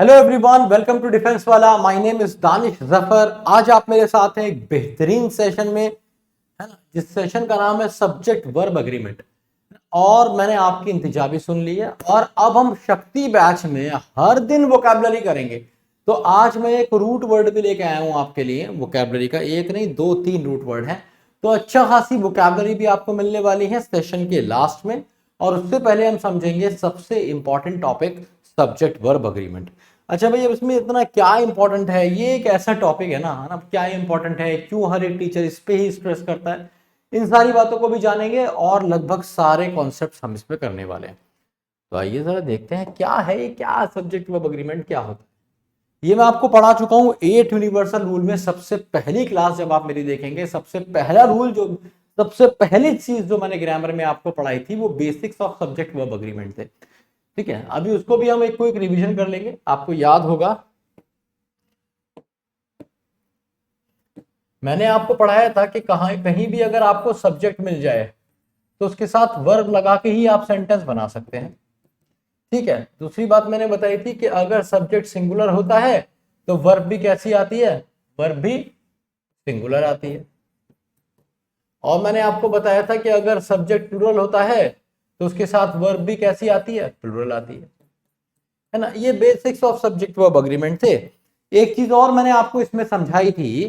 Hello everyone, welcome to Defence Wala. My name is Danish Zafar. आज आप मेरे साथ हैं एक बेहतरीन सेशन में, है ना, जिस सेशन का नाम है सब्जेक्ट वर्ब एग्रीमेंट। और मैंने आपकी इंतजा भी सुन ली है और अब हम शक्ति बैच में हर दिन वोकैबुलरी करेंगे। तो आज मैं एक रूट वर्ड भी लेके आया हूं आपके लिए। वोकैबुलरी का एक नहीं दो तीन रूट वर्ड है, तो अच्छा खासी वोकैबुलरी भी आपको मिलने वाली है सेशन के लास्ट में। और उससे पहले हम समझेंगे सबसे important topic, subject verb agreement. अच्छा भाई, अब इसमें इतना क्या इंपॉर्टेंट है? ये एक ऐसा टॉपिक है ना, क्या इंपॉर्टेंट है, क्यों हर एक टीचर इस पे ही स्ट्रेस करता है, इन सारी बातों को भी जानेंगे और लगभग सारे कॉन्सेप्ट्स हम इस पे करने वाले हैं। तो आइए जरा देखते हैं क्या है ये, क्या सब्जेक्ट वर्ब एग्रीमेंट क्या होता है। ये मैं आपको पढ़ा चुका हूं 8 यूनिवर्सल रूल में। सबसे पहली क्लास जब आप मेरी देखेंगे, सबसे पहला रूल जो, सबसे पहली चीज जो मैंने ग्रामर में आपको पढ़ाई थी वो basics of subject verb agreement थे। ठीक है, अभी उसको भी हम एक को एक रिवीजन कर लेंगे। आपको याद होगा मैंने आपको पढ़ाया था कि कहीं भी अगर आपको सब्जेक्ट मिल जाए तो उसके साथ वर्ब लगा के ही आप सेंटेंस बना सकते हैं। ठीक है, दूसरी बात मैंने बताई थी कि अगर सब्जेक्ट सिंगुलर होता है तो वर्ब भी कैसी आती है, वर्ब भी सिंगुलर आती है। और मैंने आपको बताया था कि अगर सब्जेक्ट प्लूरल होता है तो उसके साथ वर्ब भी कैसी आती है, प्लूरल आती है ना। ये basics of subject verb agreement थे। एक चीज और मैंने आपको इसमें समझाई थी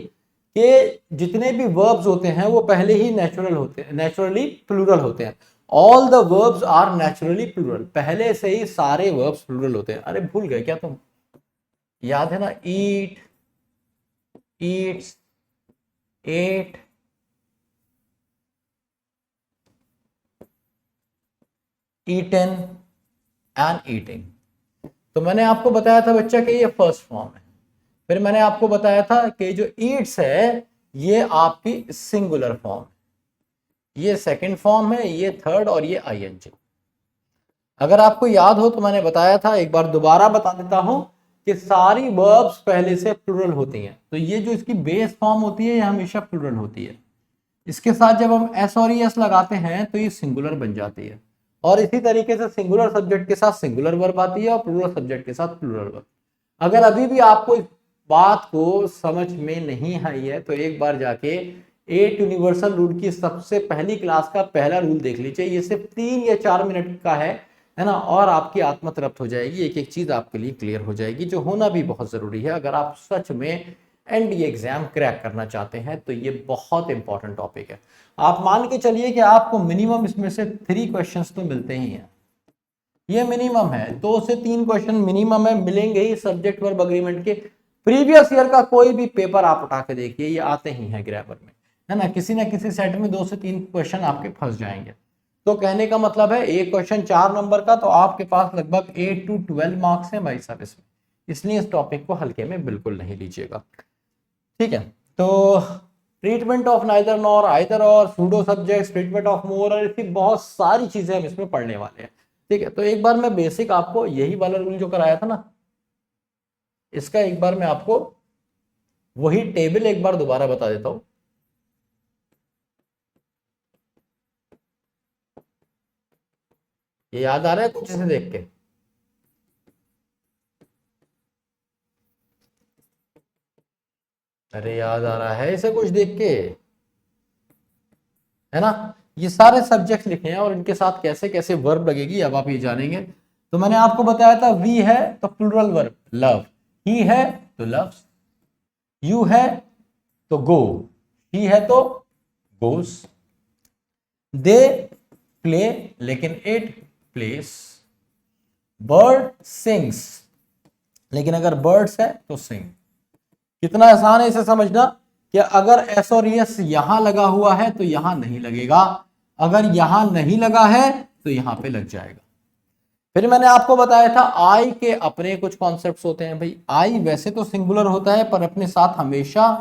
कि जितने भी वर्ब्स होते हैं वो पहले ही नेचुरल होते हैं, नेचुरली प्लूरल होते हैं। All the verbs are naturally plural, पहले से ही सारे वर्ब्स प्लूरल होते हैं। अरे भूल गए क्या तुम? याद है ना, eat, eats, ate, eaten and eating. तो मैंने आपको बताया था बच्चा कि ये फर्स्ट फॉर्म है। फिर मैंने आपको बताया था कि जो ईट्स है ये आपकी सिंगुलर फॉर्म, ये सेकंड फॉर्म है, ये थर्ड, और ये आईएनजी। अगर आपको याद हो तो मैंने बताया था, एक बार दोबारा बता देता हूं कि सारी वर्ब्स पहले से प्लूरल होती हैं। तो ये जो इसकी बेस फॉर्म होती है ये हमेशा प्लूरल होती है। इसके साथ जब हम एस और एस लगाते हैं तो ये सिंगुलर बन जाती है। और इसी तरीके से सिंगुलर सब्जेक्ट के साथ सिंगुलर वर्ब आती है और प्लूरल सब्जेक्ट के साथ प्लूरल वर्ब। अगर अभी भी आपको इस बात को समझ में नहीं आई है तो एक बार जाके 8 यूनिवर्सल रूल की सबसे पहली क्लास का पहला रूल देख लीजिए। ये सिर्फ 3 या 4 मिनट का है ना, और आपकी आत्मा तृप्त हो जाएगी। एक एक चीज आपके लिए क्लियर हो जाएगी, जो होना भी बहुत जरूरी है अगर आप सच में एनडीए एग्जाम क्रैक करना चाहते हैं। तो ये बहुत इंपॉर्टेंट टॉपिक है। आप मान के चलिए कि आपको मिनिमम इसमें से 3 क्वेश्चंस तो मिलते ही हैं। ये मिनिमम है, 2 से 3 क्वेश्चन मिनिमम है, मिलेंगे ही सब्जेक्ट वर्ब एग्रीमेंट के। प्रीवियस ईयर का कोई भी पेपर आप उठा के देखिए, ये आते ही हैं ग्रामर में, है ना किसी सेट में 2 से 3 क्वेश्चन आपके फंस जाएंगे। तो कहने का मतलब है एक क्वेश्चन 4 नंबर का, तो आपके पास लगभग 8 to 12 मार्क्स हैं भाई साहब इसमें। इसलिए इस टॉपिक को हल्के में बिल्कुल नहीं लीजिएगा। ठीक है, तो treatment of neither nor, either or, pseudo subjects, treatment of more, और ऐसी बहुत सारी चीजें हम इसमें पढ़ने वाले हैं। ठीक है, तो एक बार मैं बेसिक आपको यही वाला रूल जो कराया था ना, इसका एक बार मैं आपको वही टेबल एक बार दोबारा बता देता हूं। ये याद आ रहा है कुछ इसे देख के? अरे याद आ रहा है इसे कुछ देख के, है ना। ये सारे सब्जेक्ट लिखे हैं और इनके साथ कैसे कैसे वर्ब लगेगी अब आप ये जानेंगे। तो मैंने आपको बताया था वी है तो प्लूरल वर्ब लव, ही है तो लव्स, यू है तो गो, ही है तो गोस, दे प्ले लेकिन इट प्लेस, बर्ड सिंग्स लेकिन अगर बर्ड्स है तो सिंग। कितना आसान है इसे समझना कि अगर एस और एस यहां लगा हुआ है तो यहां नहीं लगेगा, अगर यहां नहीं लगा है तो यहां पे लग जाएगा। फिर मैंने आपको बताया था आई के अपने कुछ कॉन्सेप्ट्स होते हैं भाई। आई वैसे तो सिंगुलर होता है पर अपने साथ हमेशा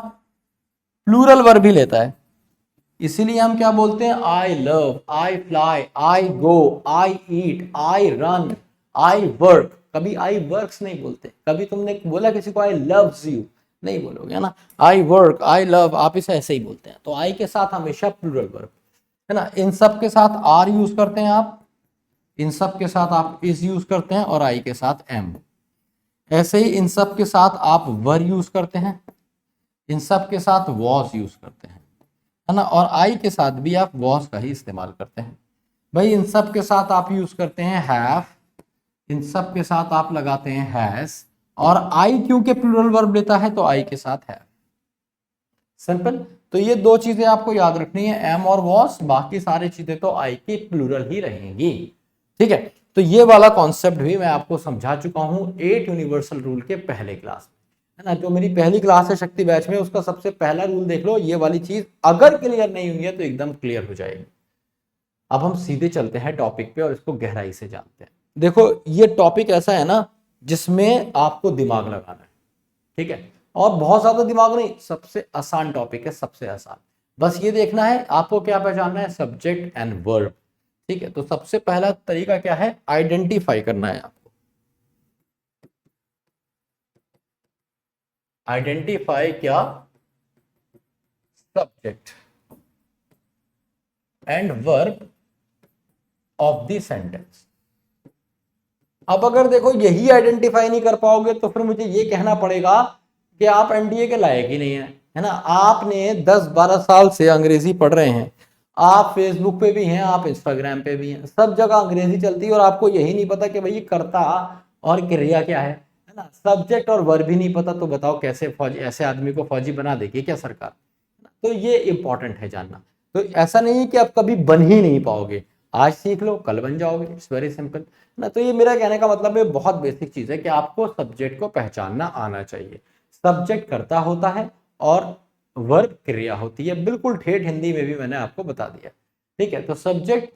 प्लूरल वर्ब भी लेता है। इसीलिए हम क्या बोलते हैं, I love, I fly, I go, I eat, I run, I work. कभी आई वर्क्स नहीं बोलते। कभी तुमने बोला किसी को आई लव्स यू, नहीं बोलोगे, है ना। आई वर्क, आई लव, आप इसे ऐसे ही बोलते हैं। तो आई के साथ हमेशा प्लूरल वर्ब, है ना। इन सब के साथ आर यूज करते हैं आप, इन सब के साथ आप इज यूज करते हैं, और आई के साथ एम। ऐसे ही इन सब के साथ आप वर यूज करते हैं, इन सब के साथ वॉस यूज करते हैं, है ना, और आई के साथ भी आप वॉस का ही इस्तेमाल करते हैं। भाई इन सब के साथ आप यूज करते हैं हैव, इन सब के साथ आप लगाते हैं हैज, और आई क्योंकि प्लूरल वर्ब लेता है तो आई के साथ है। सिंपल। तो ये दो चीजें आपको याद रखनी है, एम और वॉस, बाकी सारी चीजें तो आई की प्लूरल ही रहेंगी। ठीक है, तो ये वाला कॉन्सेप्ट भी मैं आपको समझा चुका हूं 8 यूनिवर्सल रूल के पहले क्लास में, है ना। जो मेरी पहली क्लास है शक्ति बैच में, उसका सबसे पहला रूल देख लो, ये वाली चीज अगर क्लियर नहीं हुई है तो एकदम क्लियर हो जाएगी। अब हम सीधे चलते हैं टॉपिक पे और इसको गहराई से जानते हैं। देखो ये टॉपिक ऐसा है ना जिसमें आपको दिमाग लगाना है, ठीक है, और बहुत ज्यादा दिमाग नहीं, सबसे आसान टॉपिक है, सबसे आसान। बस ये देखना है आपको क्या पहचानना है, सब्जेक्ट एंड वर्ब। ठीक है, तो सबसे पहला तरीका क्या है, आइडेंटिफाई करना है आपको। आइडेंटिफाई क्या, subject and verb of the sentence. अब अगर देखो यही आइडेंटिफाई नहीं कर पाओगे तो फिर मुझे ये कहना पड़ेगा कि आप एनडीए के लायक ही नहीं है ना। आपने 10-12 साल से अंग्रेजी पढ़ रहे हैं, आप फेसबुक पे भी हैं, आप इंस्टाग्राम पे भी हैं, सब जगह अंग्रेजी चलती है और आपको यही नहीं पता कि भाई कर्ता और क्रिया क्या है ना, सब्जेक्ट और वर्ब भी नहीं पता, तो बताओ कैसे फौजी, ऐसे आदमी को फौजी बना देगी क्या सरकार। तो ये इंपॉर्टेंट है जानना। तो ऐसा नहीं है कि आप कभी बन ही नहीं पाओगे, आज सीख लो कल बन जाओगे, इट्स वेरी सिंपल ना। तो ये मेरा कहने का मतलब है बहुत बेसिक चीज है कि आपको सब्जेक्ट को पहचानना आना चाहिए। सब्जेक्ट कर्ता होता है और वर्ब क्रिया होती है, बिल्कुल ठेठ हिंदी में भी मैंने आपको बता दिया। ठीक है, तो सब्जेक्ट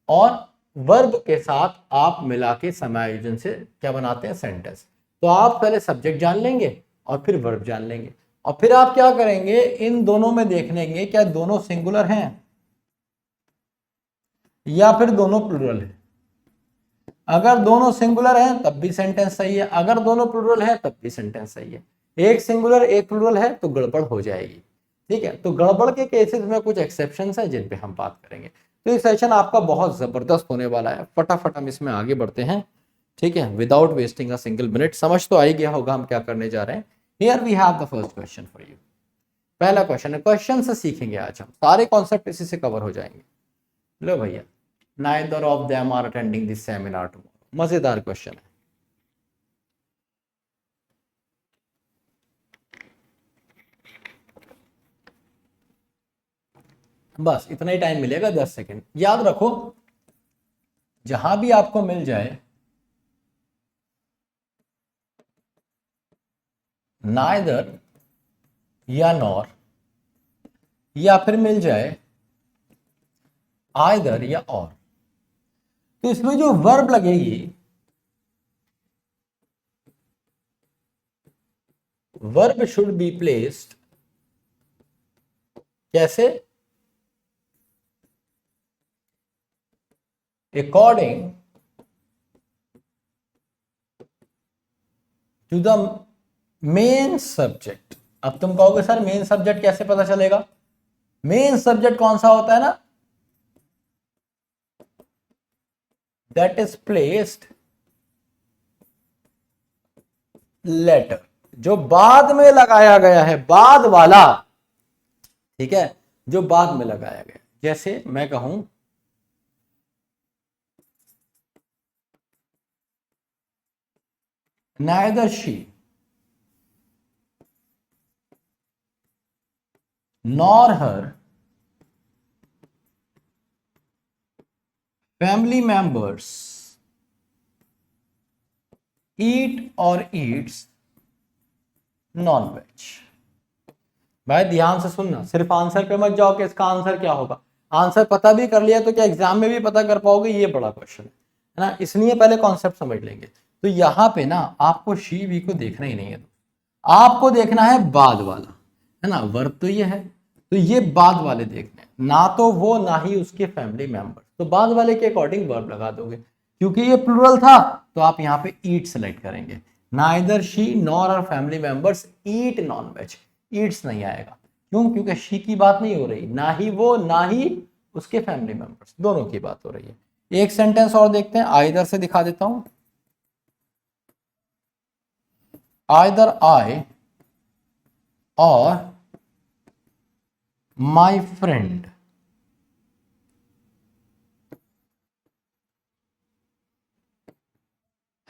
और वर्ब के साथ आप मिला के समायोजन से क्या बनाते हैं, सेंटेंस। तो आप पहले सब्जेक्ट जान लेंगे और फिर वर्ब जान लेंगे, और फिर आप क्या करेंगे, इन दोनों में देख लेंगे क्या दोनों सिंगुलर हैं या फिर दोनों प्लूरल है। अगर दोनों सिंगुलर हैं तब भी सेंटेंस सही है, अगर दोनों प्लूरल है तब भी सेंटेंस सही है। एक सिंगुलर एक प्लूरल है तो गड़बड़ हो जाएगी। ठीक है, तो गड़बड़ के केसेस में कुछ एक्सेप्शंस है जिन पे हम बात करेंगे। तो ये सेशन आपका बहुत जबरदस्त होने वाला है, फटाफट हम इसमें आगे बढ़ते हैं। ठीक है, without wasting a single minute. समझ तो आ ही गया होगा हम क्या करने जा रहे हैं। Here we have the first question for you. पहला क्वेश्चन है, क्वेश्चन से सीखेंगे आज हम, सारे कॉन्सेप्ट इसी से कवर हो जाएंगे। लो भैया, neither of them are attending this seminar tomorrow. मजेदार क्वेश्चन है। बस इतना ही टाइम मिलेगा, 10 सेकंड। याद रखो जहां भी आपको मिल जाए नाइदर या नॉर, या फिर मिल जाए आइदर या और, तो इसमें जो वर्ब लगेगी, वर्ब शुड बी प्लेस्ड कैसे, according to the main subject. अब तुम कहोगे सर मेन सब्जेक्ट कैसे पता चलेगा, मेन सब्जेक्ट कौन सा होता है ना, दैट इज प्लेस्ड लेटर, जो बाद में लगाया गया है, बाद वाला। ठीक है, जो बाद में लगाया गया, जैसे मैं कहूं neither she nor her family members eat or eats non-veg। भाई ध्यान से सुनना, सिर्फ आंसर पे मत जाओ कि इसका आंसर क्या होगा। आंसर पता भी कर लिया तो क्या एग्जाम में भी पता कर पाओगे, ये बड़ा क्वेश्चन है ना, इसलिए पहले कॉन्सेप्ट समझ लेंगे। तो यहां पे ना आपको शी वी को देखना ही नहीं है, आपको देखना है बाद वाला, है ना। वर्ब तो ये है, तो ये बाद वाले देखने हैं, ना तो वो ना ही उसके फैमिली मेंबर, तो बाद वाले के अकॉर्डिंग वर्ब लगा दोगे। क्योंकि ये प्लूरल था तो आप यहाँ पे ईट सेलेक्ट करेंगे। Neither she nor our family members eat non veg, eats नहीं आएगा। क्यों, क्योंकि शी की बात नहीं हो रही, ना ही वो ना ही उसके फैमिली मेंबर्स, दोनों की बात हो रही है। एक सेंटेंस और देखते हैं, आइदर से दिखा देता हूं। आइदर आई और माई फ्रेंड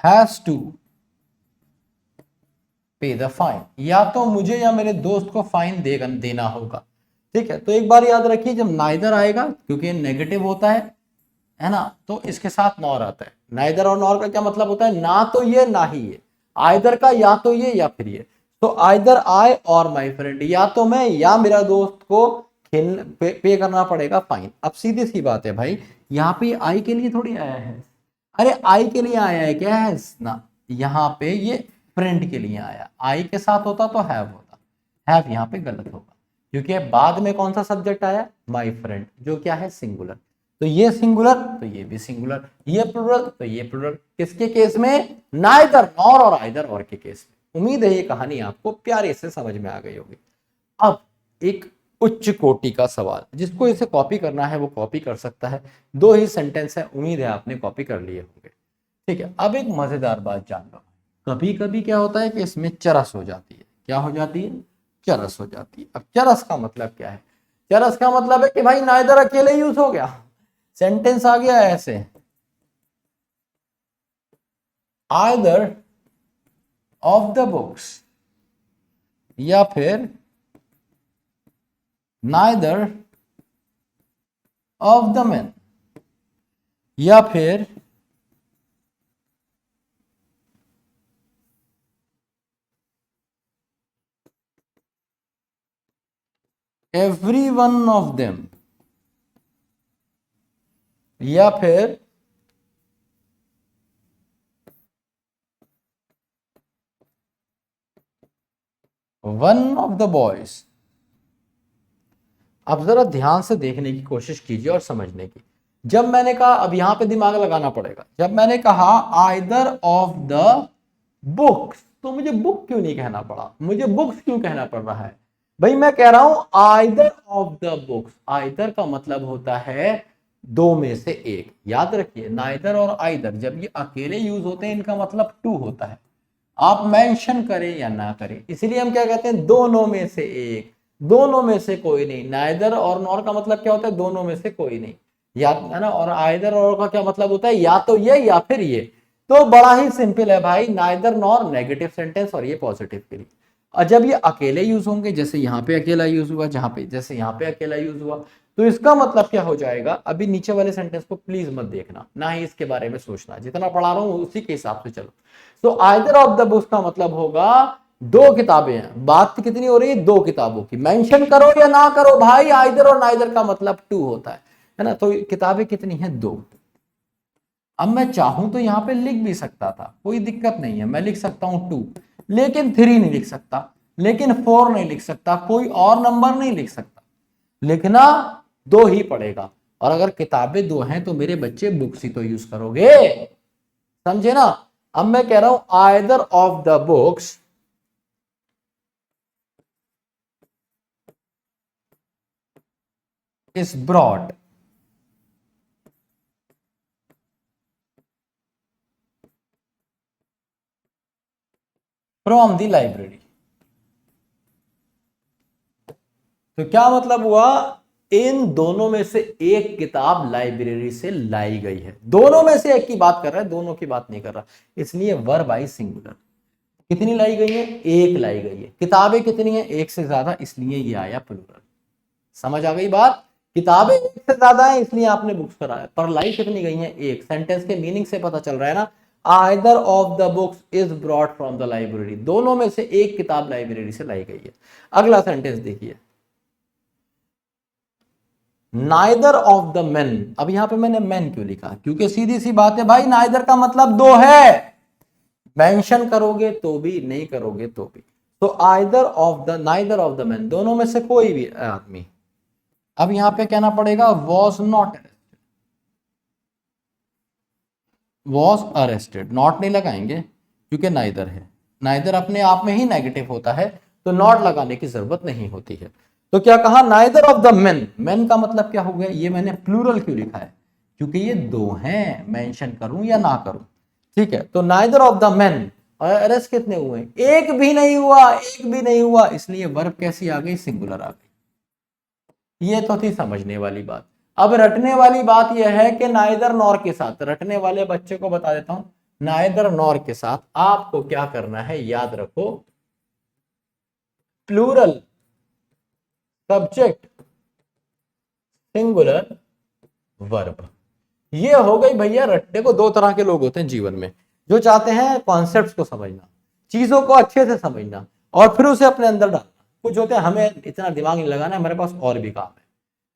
हैज टू पे द फाइन, या तो मुझे या मेरे दोस्त को फाइन देना होगा। ठीक है, तो एक बार याद रखिए, जब नाइदर आएगा क्योंकि नेगेटिव होता है ना, तो इसके साथ नॉर आता है। नाइदर और नॉर का क्या मतलब होता है, ना तो ये ना ही ये, आइदर का या तो ये या फिर ये। तो आइदर आई और माई फ्रेंड, या तो मैं या मेरा दोस्त को पे करना पड़ेगा फाइन। अब सीधी सी बात है भाई, यहाँ पे आई के लिए थोड़ी आया है, अरे आई के लिए आया है क्या है ना, यहाँ पे ये फ्रेंड के लिए आया, आई के साथ होता तो हैव होता, हैव यहाँ पे गलत होगा क्योंकि बाद में कौन सा सब्जेक्ट आया, माई फ्रेंड, जो क्या है सिंगुलर। तो ये सिंगुलर तो ये भी सिंगुलर, ये प्लुरल तो ये प्लुरल, किसके केस में, नाइदर नॉर और आइदर और के केस में। उम्मीद है ये कहानी आपको प्यारे से समझ में आ गई होगी। अब एक उच्च कोटि का सवाल, जिसको इसे कॉपी करना है वो कॉपी कर सकता है, दो ही सेंटेंस है, उम्मीद है आपने कॉपी कर लिए होंगे। ठीक है, अब एक मजेदार बात जान लो, कभी कभी क्या होता है कि इसमें चरस हो जाती है, क्या हो जाती है, चरस हो जाती है। अब चरस का मतलब क्या है, चरस का मतलब है कि भाई नाइदर अकेले यूज हो गया, सेंटेंस आ गया ऐसे, आइदर ऑफ द बुक्स, या फिर नाइदर ऑफ द मैन, या फिर एवरी वन ऑफ देम, या फिर वन ऑफ द बॉयज। अब जरा ध्यान से देखने की कोशिश कीजिए और समझने की। जब मैंने कहा, अब यहां पे दिमाग लगाना पड़ेगा, जब मैंने कहा आइदर ऑफ द बुक्स, तो मुझे बुक क्यों नहीं कहना पड़ा, मुझे बुक्स क्यों कहना पड़ रहा है, भाई मैं कह रहा हूं either of the books. Either का मतलब होता है दो में से एक, याद रखिए नाइदर और आइदर जब ये अकेले यूज होते हैं इनका मतलब टू होता है, आप मेंशन करें या ना करें, इसलिए हम क्या कहते हैं, दोनों में से एक, दोनों में से कोई नहीं। नाइदर और नॉर का मतलब क्या होता है, दोनों में से कोई नहीं, या है ना, और आइदर और का क्या मतलब होता है, या तो ये या फिर ये। तो बड़ा ही सिंपल है भाई, नाइदर नॉर नेगेटिव सेंटेंस और ये पॉजिटिव के लिए। और जब ये अकेले यूज होंगे, जैसे यहाँ पे अकेला यूज हुआ, जहां पे जैसे यहाँ पे अकेला यूज हुआ, तो इसका मतलब क्या हो जाएगा, अभी नीचे वाले सेंटेंस को प्लीज मत देखना, ना ही इसके बारे में सोचना, जितना पढ़ा रहा हूं उसी के हिसाब से चलो। तो आइदर ऑफ द बुक्स का मतलब होगा दो किताबें हैं, बात कितनी हो रही है, दो किताबों की, मेंशन करो या ना करो भाई, आइदर और नाइदर का मतलब टू होता है ना। तो किताबें कितनी हैं, दो। अब मैं चाहूं तो यहां पे लिख भी सकता था, कोई दिक्कत नहीं है, मैं लिख सकता हूं टू, लेकिन थ्री नहीं लिख सकता, लेकिन फोर नहीं लिख सकता, कोई और नंबर नहीं लिख सकता, लिखना दो ही पड़ेगा। और अगर किताबें दो हैं तो मेरे बच्चे बुक्स ही तो यूज करोगे, समझे ना। अब मैं कह रहा हूं either of the books is brought from the library. तो क्या मतलब हुआ, इन दोनों में से एक किताब लाइब्रेरी से लाई गई है, दोनों में से एक की बात कर रहा है, दोनों की बात नहीं कर रहा, इसलिए वर्ब आई सिंगुलर। कितनी लाई गई है, एक लाई गई है। किताबें कितनी है, एक से ज्यादा, इसलिए ये आया प्लूरल। समझ आ गई बात, किताबें एक से ज्यादा है इसलिए आपने बुक्स कराया, पर लाई कितनी गई है, एक। सेंटेंस के मीनिंग से पता चल रहा है ना, either of the books is brought from the library, दोनों में से एक किताब लाइब्रेरी से लाई गई है। अगला सेंटेंस देखिए, नाइदर ऑफ द मेन। अब यहां पे मैंने मेन क्यों लिखा, क्योंकि सीधी सी बात है भाई, नाइदर का मतलब दो है, मेंशन करोगे तो भी नहीं करोगे तो भी। तो either of the, neither of the man, दोनों में से कोई भी आदमी। अब यहां पे कहना पड़ेगा was not arrested, was arrested, not नहीं लगाएंगे क्योंकि नाइदर है, नाइदर अपने आप में ही नेगेटिव होता है, तो नॉट लगाने की जरूरत नहीं होती है। तो क्या कहा, neither of the main, main का मतलब क्या हो गया, ये मैंने प्लूरल क्यों लिखा है, क्योंकि ये दो हैं, मेंशन करूं या ना करूं। ठीक है, तो नाइदर ऑफ द मेन और अरेस्ट कितने हुए? एक भी नहीं हुआ, एक भी नहीं हुआ, इसलिए वर्ब कैसी आ गई? सिंगुलर आ गई। ये तो थी समझने वाली बात। अब रटने वाली बात यह है कि नाइदर नॉर के साथ, रटने वाले बच्चे को बता देता हूं, नाइदर नॉर के साथ आपको क्या करना है, याद रखो, प्लूरल सब्जेक्ट सिंगुलर वर्ब। ये हो गई भैया रटने को। दो तरह के लोग होते हैं जीवन में, जो चाहते हैं कॉन्सेप्ट्स को समझना, चीजों को अच्छे से समझना और फिर उसे अपने अंदर डालना। कुछ होते हैं हमें इतना दिमाग नहीं लगाना, हमारे पास और भी काम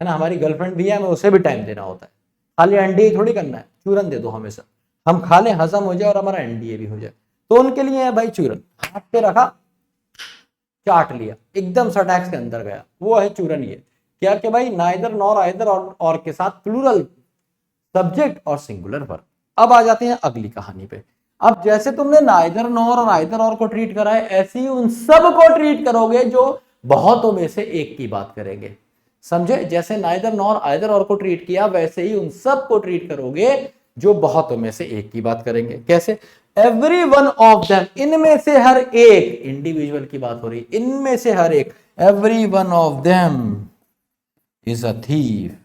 है ना, हमारी गर्लफ्रेंड भी है, हमें उसे भी टाइम देना होता है, खाली एनडीए थोड़ी करना है, चूरन दे दो हमेशा, हम खा लें, हजम हो जाए और हमारा एनडीए भी हो जाए। तो उनके लिए है भाई चूरन, हाथ पे रखा, चाट लिया, एकदम सटैक्स के अंदर गया, वो है चूरन। ये क्या कि भाई नाइदर नॉर आइदर और के साथ प्लूरल सब्जेक्ट और सिंगुलर वर्ब। अब आ जाते हैं अगली कहानी पे। अब जैसे तुमने नाइदर नॉर और आइदर और को ट्रीट करा है, ऐसे ही उन सब को ट्रीट करोगे जो बहुतों में से एक की बात करेंगे। समझे? जैसे नाइदर नॉर आइदर और को ट्रीट किया, वैसे ही उन सब को ट्रीट करोगे जो बहुतों में से एक की बात करेंगे। कैसे? एवरी वन ऑफ देम, इनमें से हर एक, इंडिविजुअल की बात हो रही, इनमें से हर एक, every one of them is a thief,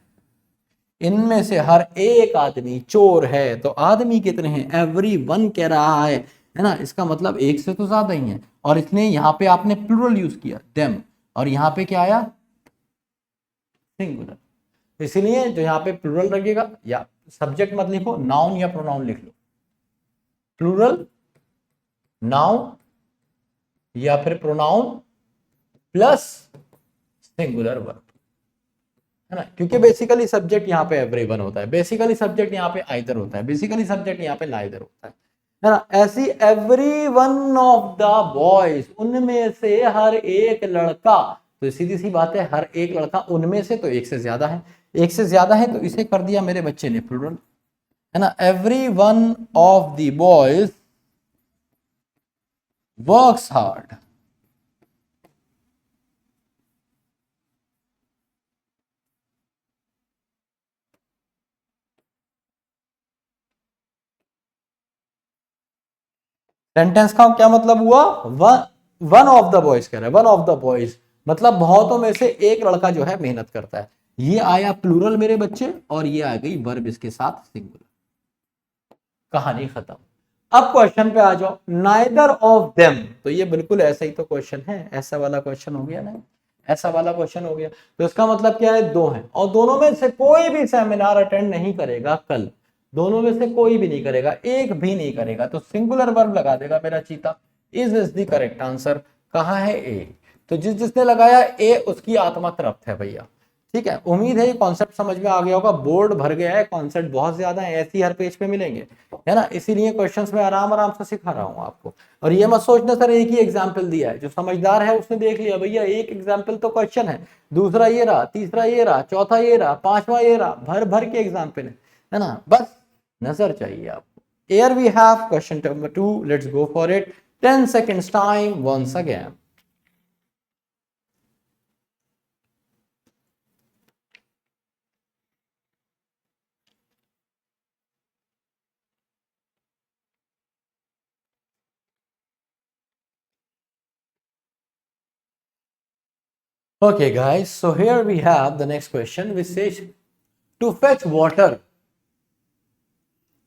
इनमें से हर एक आदमी चोर है। तो आदमी कितने हैं? एवरी वन कह रहा है ना, इसका मतलब एक से तो ज्यादा ही है, और इसने यहां पे आपने प्लूरल यूज किया देम, और यहां पे क्या आया? सिंगुलर। इसलिए जो यहां पे प्लूरल लगेगा, या सब्जेक्ट मत लिखो, नाउन या प्रोनाउन लिख लो, प्लूरल नाउन या फिर प्रोनाउन प्लस सिंगुलर वर्ब, है ना, क्योंकि बेसिकली सब्जेक्ट यहाँ पे एवरीवन होता है, बेसिकली सब्जेक्ट यहाँ पे आइदर होता है, बेसिकली सब्जेक्ट यहाँ पे नाइदर होता है ना। ऐसी every one of the boys, उनमें से हर एक लड़का, तो सीधी सी बात है, हर एक लड़का, उनमें से तो एक से ज्यादा है, एक से ज्यादा है तो इसे कर दिया मेरे बच्चे ने प्लूरल, है ना। Every one of the boys works hard, sentence का क्या मतलब हुआ? वन ऑफ द बॉयज कह रहा है, वन ऑफ द बॉयज मतलब बहुतों में से एक लड़का जो है मेहनत करता है। ये आया प्लूरल मेरे बच्चे, और ये आ गई वर्ब इसके साथ सिंगुलर, कहानी खत्म। अब क्वेश्चन पे आ जाओ, नाइदर ऑफ देम, तो ये बिल्कुल ऐसा ही तो क्वेश्चन है, ऐसा वाला क्वेश्चन हो गया ना, ऐसा वाला क्वेश्चन हो गया। तो इसका मतलब क्या है? दो हैं, और दोनों में से कोई भी सेमिनार अटेंड नहीं करेगा कल, दोनों में से कोई भी नहीं करेगा, एक भी नहीं करेगा, तो सिंगुलर वर्ब लगा देगा मेरा चीता। Is the correct answer? कहाँ है ए? तो जिसने लगाया ए उसकी आत्मा तृप्त है भैया। ठीक है, उम्मीद है ये कॉन्सेप्ट समझ में आ गया होगा। बोर्ड भर गया है, कॉन्सेप्ट बहुत ज्यादा है, ऐसे ही हर पेज पे मिलेंगे, है ना, इसीलिए क्वेश्चंस में आराम आराम से सिखा रहा हूं आपको। और ये मत सोचना सर एक ही एग्जाम्पल दिया है, जो समझदार है उसने देख लिया भैया एक एग्जाम्पल तो क्वेश्चन है, दूसरा ये रहा, तीसरा ये रहा, चौथा ये रहा, पांचवा ये रहा, भर भर के एग्जाम्पल है ना, बस नजर चाहिए आपको। Here we have question number 2. Let's go for it. 10 seconds time once again. Okay guys, so here we have the next question which says to fetch water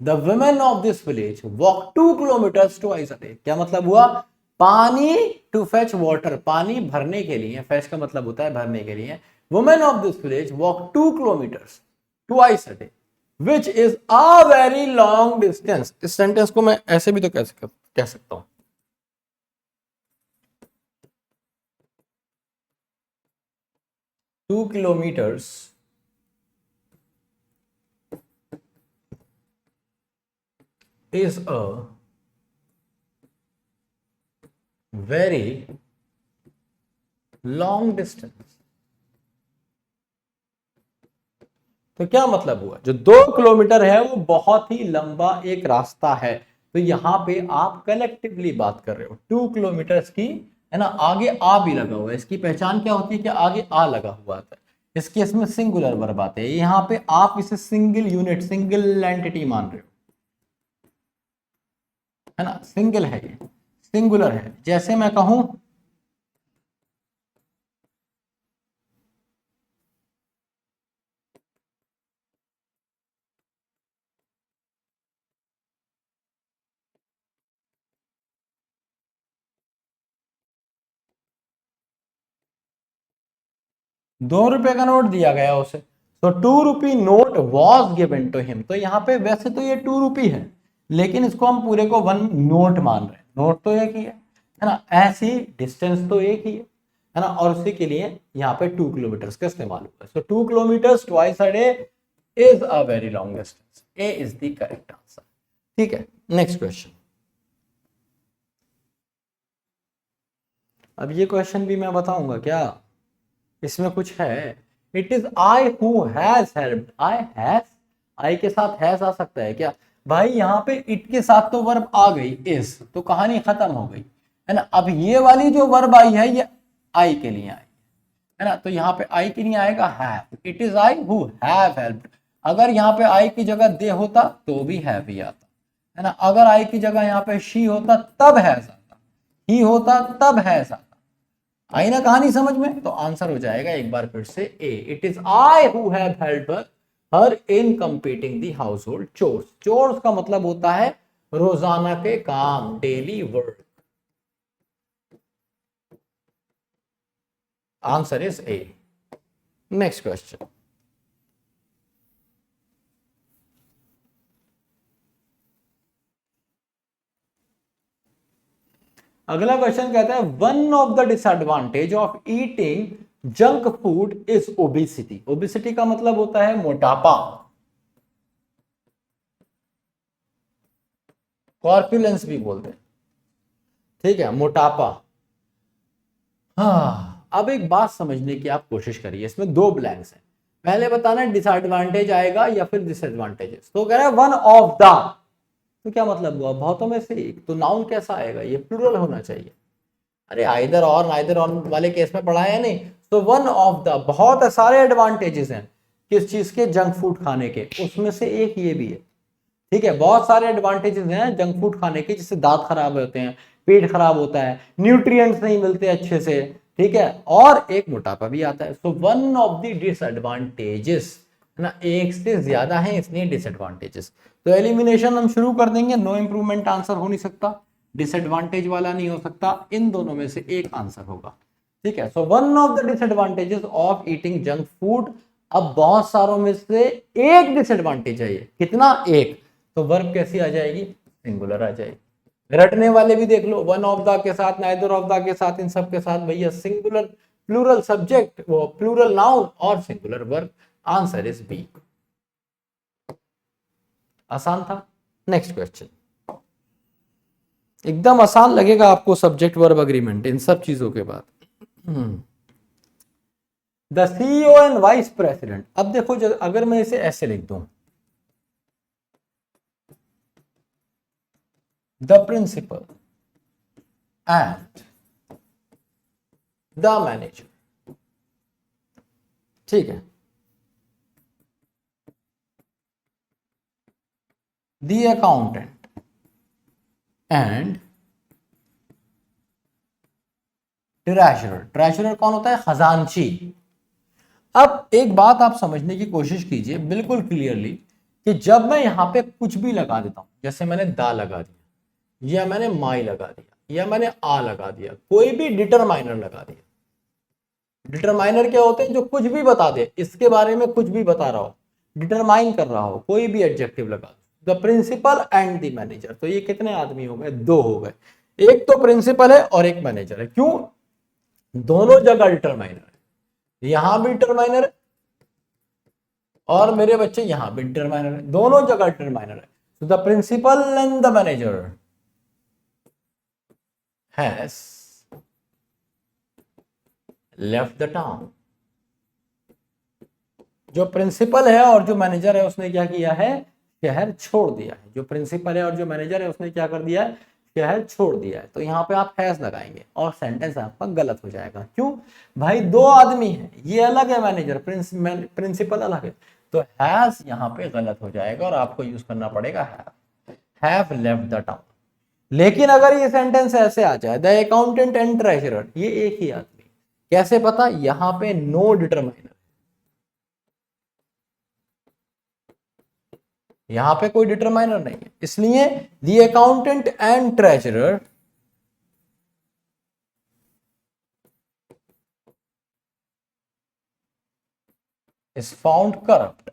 the women of this village walk 2 kilometers twice a day. क्या मतलब हुआ? पानी to fetch water, पानी भरने के लिए, fetch का मतलब होता है भरने के लिए, women of this village walk 2 kilometers twice a day which is a very long distance. इस सेंटेंस को मैं ऐसे भी तो कह सकता हूं, 2 kilometers is a very long distance. तो क्या मतलब हुआ? जो 2 किलोमीटर है वो बहुत ही लंबा एक रास्ता है। तो यहां पे आप कलेक्टिवली बात कर रहे हो 2 किलोमीटर की, है ना, आगे आ भी लगा हुआ है। इसकी पहचान क्या होती है कि आगे आ लगा हुआ था, इस केस में सिंगुलर वर्ब आते हैं। यहां पे आप इसे सिंगल यूनिट, सिंगल एंटिटी मान रहे हो, है ना, सिंगल है ये, सिंगुलर है। जैसे मैं कहूं 2 रुपए का नोट दिया गया उसे, तो 2 rupee note was given to him. तो यहाँ पे वैसे तो ये 2 रुपी है, लेकिन इसको हम पूरे को 1 नोट मान रहे हैं। नोट तो एक ही है ना, ऐसी डिस्टेंस तो एक ही है ना, और उसी के लिए यहाँ पे 2 किलोमीटर का इस्तेमाल हुआ है। सो 2 kilometre twice a day is a very long distance. A is the correct answer. ठीक है, नेक्स्ट क्वेश्चन। अब ये क्वेश्चन भी मैं बताऊंगा क्या, इसमें कुछ है। It is I who has helped. I के साथ हैज आ सकता है क्या भाई? यहाँ पे इट के साथ तो वर्ब आ गई इज, तो कहानी खत्म हो गई है ना। अब ये वाली जो वर्ब आई है ये आई के लिए आई है ना, तो यहाँ पे आई के लिए आएगा have. It is I who have helped. अगर यहाँ पे आई की जगह दे होता तो भी हैव ही आता है ना। अगर आई की जगह यहाँ पे शी होता तब हैज आता, ही होता तब हैज आता। आई ना कहानी समझ में? तो आंसर हो जाएगा एक बार फिर से A. It is I who have helped her in completing the household chores. Chores का मतलब होता है रोजाना के काम, daily work. Answer is A. Next question. अगला क्वेश्चन कहता है one of the disadvantage of eating junk food is obesity. Obesity का मतलब होता है मोटापा, कॉर्पुलेंस भी बोलते हैं। ठीक है, मोटापा। हाँ, अब एक बात समझने की आप कोशिश करिए, इसमें 2 ब्लैंक्स हैं। पहले बताना डिसएडवांटेज आएगा या फिर डिसएडवांटेजेस। तो कह रहा है वन ऑफ द, तो क्या मतलब हुआ? बहुतों में से एक। तो नाउन कैसा आएगा? ये प्लूरल होना चाहिए। अरे आइदर और नाइदर और वाले केस में पढ़ा है नहीं। तो वन ऑफ द, बहुत सारे एडवांटेजेस हैं किस चीज के? जंक फूड खाने के, उसमें से एक ये भी है। ठीक है, बहुत सारे एडवांटेजेस हैं जंक फूड खाने के, जिससे दांत खराब होते हैं, पेट खराब होता है, न्यूट्रिएंट्स नहीं मिलते अच्छे से। ठीक है, और एक मोटापा भी आता है। So one of the disadvantages है ना, एक से ज्यादा है इसलिए डिसएडवांटेजेस। तो एलिमिनेशन हम शुरू कर देंगे। नो इंप्रूवमेंट आंसर हो नहीं सकता, डिसएडवांटेज वाला नहीं हो सकता, इन दोनों में से एक आंसर होगा। ठीक है, so one of the disadvantages of eating junk food. अब बहुत सारों में से एक डिसएडवांटेज है ये। कितना? एक। तो वर्ब कैसी आ जाएगी? सिंगुलर आ जाएगी। रटने वाले भी देख लो, वन ऑफ द के साथ, नाइदर ऑफ द के साथ, इन सब के साथ भैया सिंगुलर प्लूरल सब्जेक्ट, वो प्लूरल नाउन और singular verb. Answer is B. आसान था। Next question. एकदम आसान लगेगा आपको सब्जेक्ट वर्ब अग्रीमेंट इन सब चीजों के बाद। The CEO and vice president. अब देखो, अगर मैं इसे ऐसे लिख दूं, the principal and the manager. ठीक है, the accountant and treasurer. Treasurer कौन होता है? खजांची। अब एक बात आप समझने की कोशिश कीजिए बिल्कुल क्लियरली, कि जब मैं यहां पे कुछ भी लगा देता हूं, जैसे मैंने दा लगा दिया, या मैंने माई लगा दिया, या मैंने आ लगा दिया, कोई भी डिटरमाइनर लगा दिया। डिटरमाइनर क्या होते हैं? जो कुछ भी बता दे, इसके बारे में कुछ भी बता रहा हो, डिटरमाइन कर रहा हो, कोई भी एडजेक्टिव लगा दो। The principal and the manager. तो ये कितने आदमी हो गए? 2 हो गए। एक तो प्रिंसिपल है और एक मैनेजर है। क्यों? दोनों जगह डिटरमाइनर है। यहां भी डिटरमाइनर है और मेरे बच्चे यहां भी डिटरमाइनर है, दोनों जगह डिटरमाइनर है। So the principal and the manager has left the town. जो प्रिंसिपल है और जो मैनेजर है उसने क्या किया है? शहर छोड़ दिया है। जो प्रिंसिपल है और जो मैनेजर है उसने क्या कर दिया है? शहर छोड़ दिया है। तो यहाँ पे आप हैज लगाएंगे और सेंटेंस आपका गलत हो जाएगा। क्यों भाई? 2 आदमी हैं, ये अलग है मैनेजर, प्रिंसिपल अलग है। तो हैज यहाँ पे गलत हो जाएगा और आपको यूज करना पड़ेगा हैव लेफ्ट द टाउन। लेकिन अगर ये सेंटेंस ऐसे आ जाए, द अकाउंटेंट एंड ट्रेजरर, ये एक ही आदमी, कैसे पता? यहां पे नो डिटरमाइनर, यहां पे कोई डिटरमाइनर नहीं है, इसलिए the accountant and treasurer is found corrupt.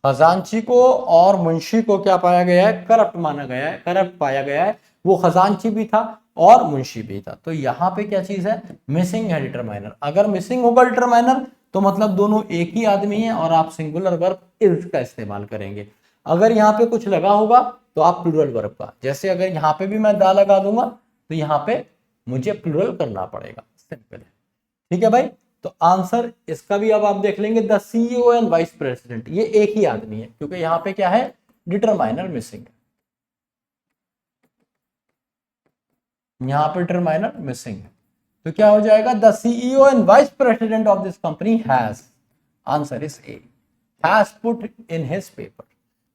खजांची को और मुंशी को क्या पाया गया है? करप्ट माना गया है, करप्ट पाया गया है। वो खजांची भी था और मुंशी भी था। तो यहां पे क्या चीज है? मिसिंग है डिटरमाइनर। अगर मिसिंग होगा डिटरमाइनर तो मतलब दोनों एक ही आदमी है और आप सिंगुलर वर्ब इज का इस्तेमाल करेंगे। अगर यहाँ पे कुछ लगा होगा तो आप प्लूरल वर्ब का, जैसे अगर यहाँ पे भी मैं दा लगा दूंगा तो यहाँ पे मुझे प्लूरल करना पड़ेगा। सिंपल है, ठीक है भाई। तो आंसर इसका भी अब आप देख लेंगे, the CEO and vice president, ये एक ही आदमी है, क्योंकि यहां पे क्या है? डिटरमाइनर मिसिंग है, यहां पे डिटरमाइनर मिसिंग है। तो क्या हो जाएगा? The CEO and vice president of this company has, answer is A, has put in his paper.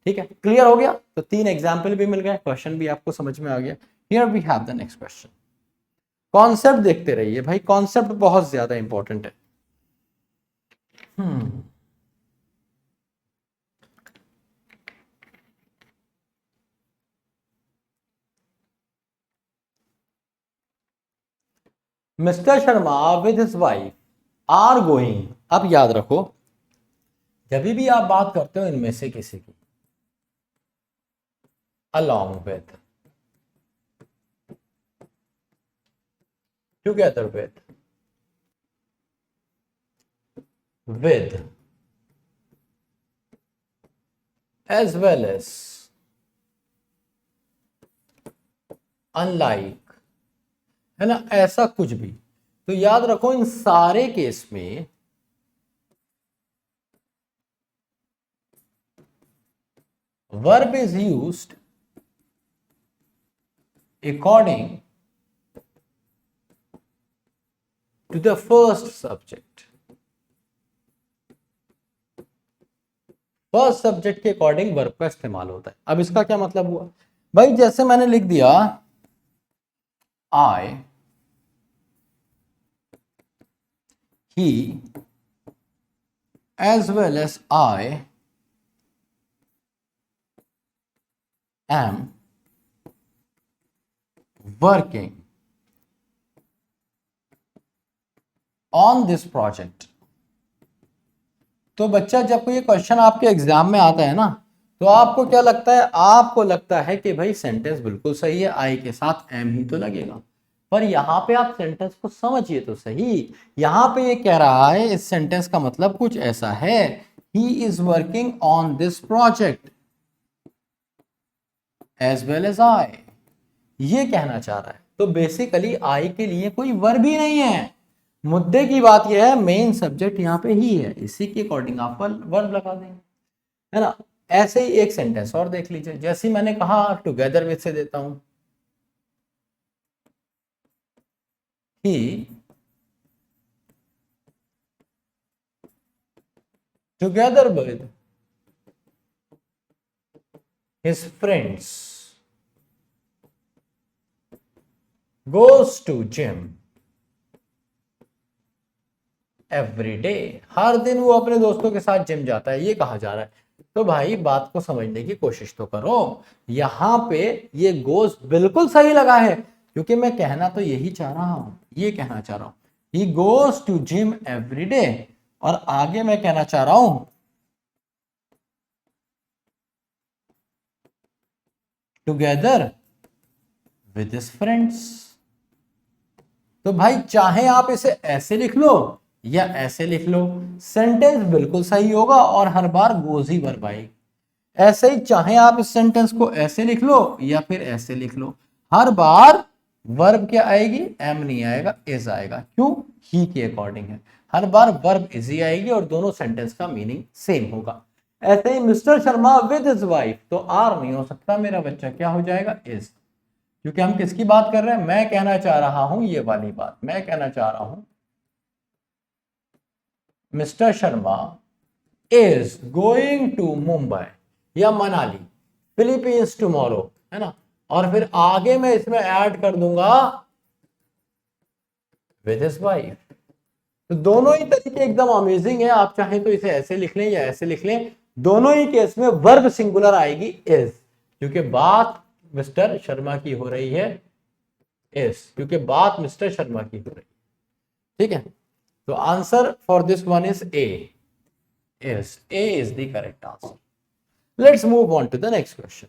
ठीक है, क्लियर हो गया? तो 3 एग्जाम्पल भी मिल गए, क्वेश्चन भी आपको समझ में आ गया। Here we have the next question. Concept देखते रहिए भाई, कॉन्सेप्ट बहुत ज्यादा इंपॉर्टेंट है। Mister Sharma with his wife are going, अब याद रखो, जब भी आप बात करते हो इनमें से किसी की, along with, together with, as well as, unlike, है ना, ऐसा कुछ भी, तो याद रखो इन सारे केस में verb is used according to the first subject, first subject के अकॉर्डिंग वर्ब का इस्तेमाल होता है। अब इसका क्या मतलब हुआ भाई? जैसे मैंने लिख दिया I, he, as well as I am working on this project। तो बच्चा जब कोई क्वेश्चन आपके एग्जाम में आता है ना, तो आपको क्या लगता है? आपको लगता है कि भाई सेंटेंस बिल्कुल सही है, आई के साथ एम ही तो लगेगा। पर यहां पे आप सेंटेंस को समझिए तो सही। यहां पे ये कह रहा है, इस सेंटेंस का मतलब कुछ ऐसा है, he is working on this project as well as I, ये कहना चाह रहा है। तो बेसिकली आई के लिए कोई वर्ब ही नहीं है। मुद्दे की बात यह है, मेन सब्जेक्ट यहाँ पे ही है, इसी के अकॉर्डिंग आप वर्ब लगा देंगे, है ना। ऐसे ही एक सेंटेंस और देख लीजिए, जैसे मैंने कहा टुगेदर विद से देता हूं, he together with his friends goes to gym every day दिन वो अपने दोस्तों के साथ जिम जाता है, ये कहा जा रहा है। तो भाई बात को समझने की कोशिश तो करो। यहां पे ये गोज बिल्कुल सही लगा है, क्योंकि मैं कहना तो यही चाह रहा हूं, ये कहना चाह रहा हूं, he goes to gym every day. और आगे मैं कहना चाह रहा हूं टुगेदर विद हिज फ्रेंड्स। तो भाई चाहे आप इसे ऐसे लिख लो या ऐसे लिख लो, सेंटेंस बिल्कुल सही होगा और हर बार गोज ही वर्ब आएगी। ऐसे ही चाहे आप इस सेंटेंस को ऐसे लिख लो या फिर ऐसे लिख लो, हर बार वर्ब क्या आएगी? एम नहीं आएगा, इज आएगा। क्यों? ही के अकॉर्डिंग है, हर बार वर्ब इज ही आएगी और दोनों सेंटेंस का मीनिंग सेम होगा। ऐसे ही mister Sharma with his wife, तो आर नहीं हो सकता मेरा बच्चा, क्या हो जाएगा? इज। क्योंकि हम किसकी बात कर रहे हैं? मैं कहना चाह रहा हूं ये वाली बात, मैं कहना चाह रहा हूं mister Sharma is going to Mumbai या मनाली फिलीपींस टुमारो, है ना। और फिर आगे मैं इसमें ऐड कर दूंगा विद हिज वाइफ। तो दोनों ही तरीके एकदम अमेजिंग है। आप चाहें तो इसे ऐसे लिख लें या ऐसे लिख लें, दोनों ही केस में वर्ब सिंगुलर आएगी इज, क्योंकि बात मिस्टर शर्मा की हो रही है। इज, क्योंकि बात मिस्टर शर्मा की हो रही है। ठीक है, तो answer for this one is A. Is the correct answer. Let's move on to the next question.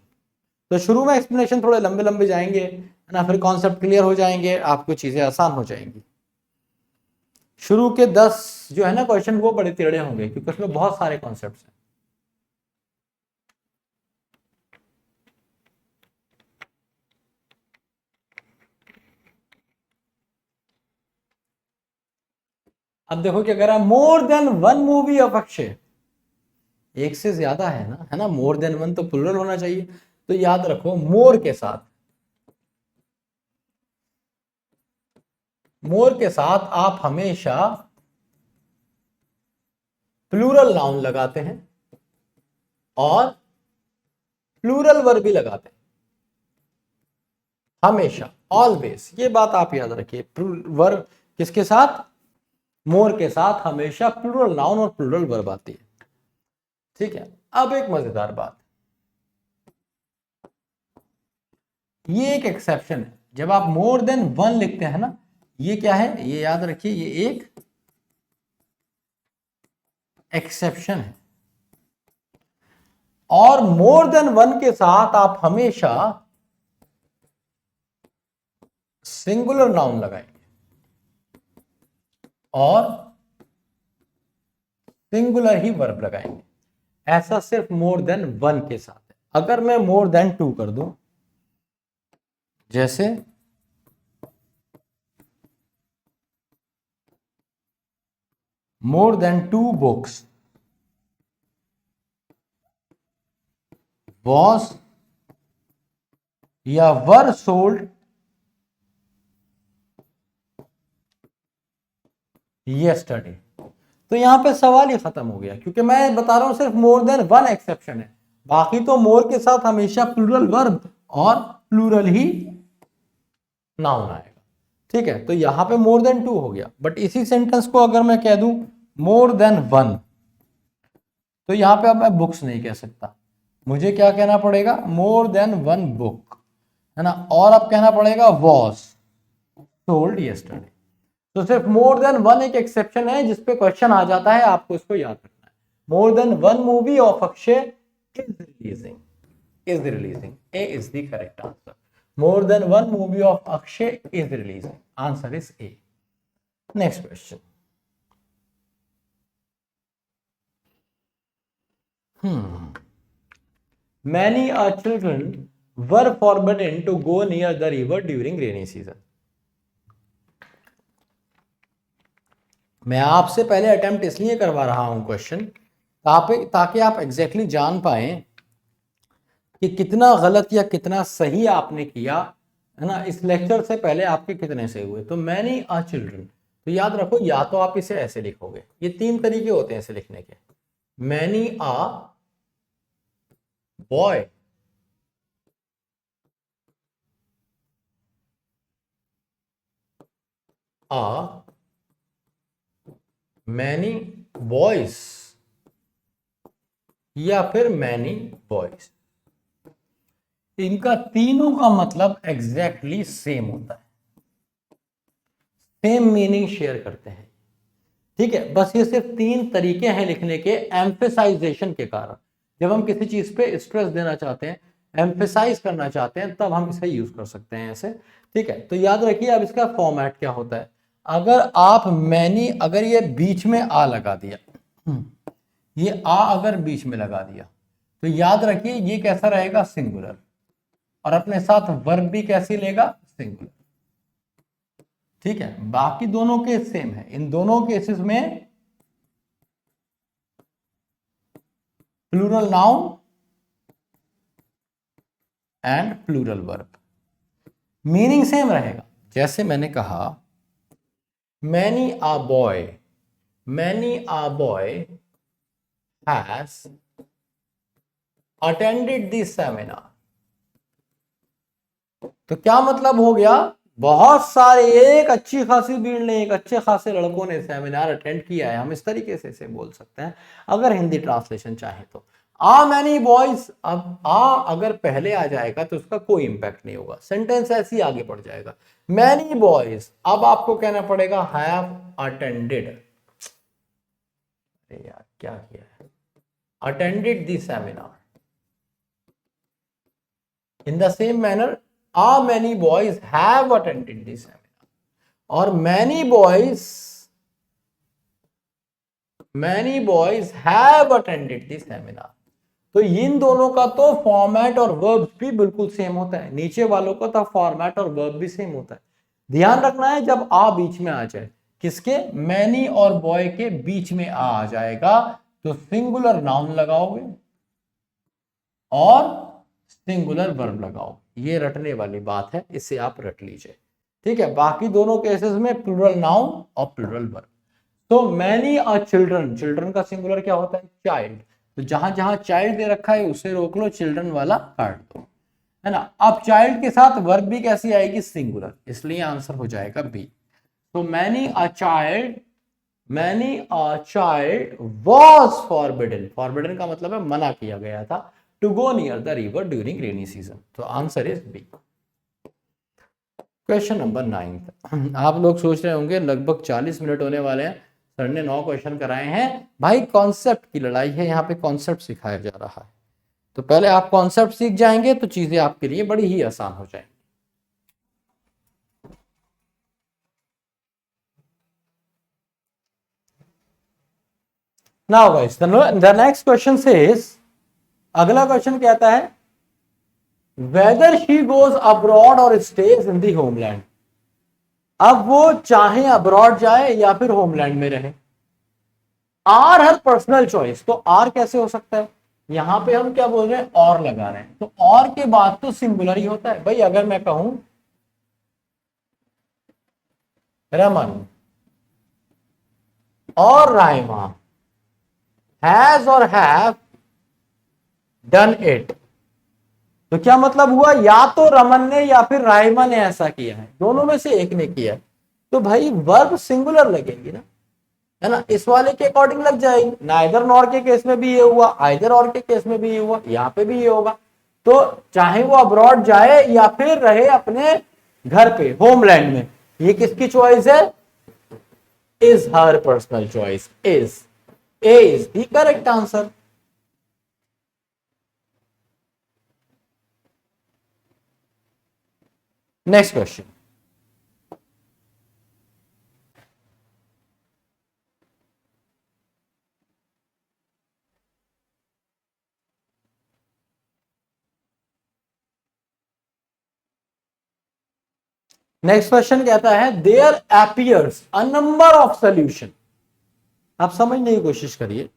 तो शुरू में एक्सप्लेनेशन थोड़े लंबे लंबे जाएंगे, है ना, फिर कॉन्सेप्ट क्लियर हो जाएंगे, आपको चीजें आसान हो जाएंगी। शुरू के 10 जो है ना क्वेश्चन वो बड़े टेढ़े होंगे, क्योंकि उसमें बहुत सारे कॉन्सेप्ट्स हैं। अब देखो क्या कह रहा है, more than one movie of Akshay. एक से ज्यादा है ना, मोर देन वन तो प्लूरल होना चाहिए। तो याद रखो मोर के साथ, मोर के साथ आप हमेशा प्लूरल नाउन लगाते हैं और प्लूरल वर्ब भी लगाते हैं हमेशा, ऑलवेज। ये बात आप याद रखिए। वर्ब किसके साथ? मोर के साथ हमेशा प्लूरल नाउन और प्लूरल वर्ब आती है। ठीक है, अब एक मजेदार बात, ये एक एक्सेप्शन है। जब आप मोर देन वन लिखते हैं ना, ये क्या है, ये याद रखिए, ये एक एक्सेप्शन है। और मोर देन वन के साथ आप हमेशा सिंगुलर नाउन लगाएंगे और सिंगुलर ही वर्ब लगाएंगे। ऐसा सिर्फ मोर देन वन के साथ है। अगर मैं मोर देन टू कर दूं, जैसे मोर देन 2 बुक्स वॉज या वर सोल्ड यस्टरडे, तो यहां पे सवाल ही खत्म हो गया, क्योंकि मैं बता रहा हूं सिर्फ मोर देन वन एक्सेप्शन है। बाकी तो मोर के साथ हमेशा प्लूरल वर्ब और प्लूरल ही नाउन आएगा। ठीक है, तो यहां पे मोर देन 2 हो गया। बट इसी सेंटेंस को अगर मैं कह दूं मोर देन वन, तो यहां पे अब मैं बुक्स नहीं कह सकता, मुझे क्या कहना पड़ेगा, मोर देन वन बुक, है ना। और अब कहना पड़ेगा वॉज सोल्ड यस्टरडे। तो सिर्फ मोर देन वन एक एक्सेप्शन है जिसपे क्वेश्चन आ जाता है, आपको इसको याद रखना है। More than one movie of Akshay is releasing, A is the correct answer. More than one movie of Akshay is releasing, answer is A. Next question. Many children were forbidden to go near the river during rainy season. मैं आपसे पहले attempt इसलिए करवा रहा हूं question, ताकि आप exactly जान पाए कि कितना गलत या कितना सही आपने किया, है ना। इस लेक्चर से पहले आपके कितने सही हुए। तो मैनी आ चिल्ड्रन, तो याद रखो, या तो आप इसे ऐसे लिखोगे, ये 3 तरीके होते हैं इसे लिखने के। Many a boy, a many boys, या फिर मैनी बॉयज। इनका तीनों का मतलब एग्जैक्टली सेम होता है, सेम मीनिंग शेयर करते हैं। ठीक है, बस ये सिर्फ 3 तरीके हैं लिखने के एम्फेसाइजेशन के कारण। जब हम किसी चीज पे स्ट्रेस देना चाहते हैं, एम्फेसाइज करना चाहते हैं, तब हम इसे यूज कर सकते हैं ऐसे। ठीक है, तो याद रखिए अब इसका फॉर्मेट क्या होता है। अगर आप मैनी, अगर ये बीच में आ लगा दिया, ये आ अगर बीच में लगा दिया, तो याद रखिए ये कैसा रहेगा, सिंगुलर। और अपने साथ वर्ब भी कैसी लेगा, सिंगुलर। ठीक है, बाकी दोनों केस सेम है। इन दोनों केसेस में plural noun and plural verb, meaning same रहेगा। जैसे मैंने कहा many a boy, many a boy has attended the seminar, तो क्या मतलब हो गया, बहुत सारे, एक अच्छी खासी भीड़ ने, एक अच्छे खासे लड़कों ने सेमिनार अटेंड किया है, हम इस तरीके से इसे बोल सकते हैं अगर हिंदी ट्रांसलेशन चाहे तो। आ मैनी बॉयज, अब आ अगर पहले आ जाएगा तो उसका कोई इंपैक्ट नहीं होगा, सेंटेंस ऐसे ही आगे बढ़ जाएगा। मैनी बॉयज, अब आपको कहना पड़ेगा हैव अटेंडेड, अरे यार क्या किया है, attended the seminar. In the same manner, a many boys have attended the seminar, और many boys have attended the seminar. तो इन दोनों का तो फॉर्मेट और वर्ब भी बिल्कुल सेम होता है, नीचे वालों का तो फॉर्मेट और वर्ब भी सेम होता है। ध्यान रखना है जब आ बीच में आ जाए, किसके, मैनी और बॉय के बीच में आ जाएगा तो सिंगुलर नाउन लगाओगे और सिंगुलर वर्ब लगाओ, ये रटने वाली बात है, इसे आप रट लीजिए, ठीक है। बाकी दोनों केसेस में प्लूरल नाउन और प्लूरल वर्ब। तो मैनी अ चिल्ड्रन, चिल्ड्रन का सिंगुलर क्या होता है, चाइल्ड, तो जहां जहां चाइल्ड दे रखा है उसे रोक लो, चिल्ड्रन वाला काट दो, है ना। अब चाइल्ड के साथ वर्ब भी कैसी आएगी, सिंगुलर, इसलिए आंसर हो जाएगा बी। तो many a child was forbidden, forbidden का मतलब है मना किया गया था, to go near the river during rainy season, तो answer is B. Question number 9, आप लोग सोच रहे होंगे लगभग 40 मिनट होने वाले हैं, सर ने 9 क्वेश्चन कराए हैं, भाई कॉन्सेप्ट की लड़ाई है, यहाँ पे कॉन्सेप्ट सिखाया जा रहा है, तो पहले आप कॉन्सेप्ट सीख जाएंगे तो चीजें आपके लिए बड़ी ही आसान हो जाएंगी। Now guys the next question says, अगला क्वेश्चन कहता है वेदर शी गोज अब्रॉड और स्टेज इन दी होमलैंड। अब वो चाहे अब्रॉड जाए या फिर होमलैंड में रहे, आर हर पर्सनल चॉइस, तो आर कैसे हो सकता है, यहां पे हम क्या बोल रहे हैं, और लगा रहे हैं, तो और के बाद तो सिंगुलर ही होता है भाई। अगर मैं कहूं रमन और राइमा हैज और हैव डन इट, तो क्या मतलब हुआ, या तो रमन ने या फिर राइमा ने ऐसा किया है, दोनों में से एक ने किया है, तो भाई वर्ब सिंगुलर लगेगी ना, है ना, इस वाले के अकॉर्डिंग लग जाएगी। नाइदर नॉर के केस में भी ये हुआ, आइदर और के केस में भी ये हुआ, यहाँ पे भी ये होगा। तो चाहे वो अब्रॉड जाए या फिर रहे अपने घर पे होमलैंड में, ये किसकी चॉइस है, is her personal choice, is, A is the correct answer. Next question, next question कहता है there appears a number of solution. आप समझने की कोशिश करिए,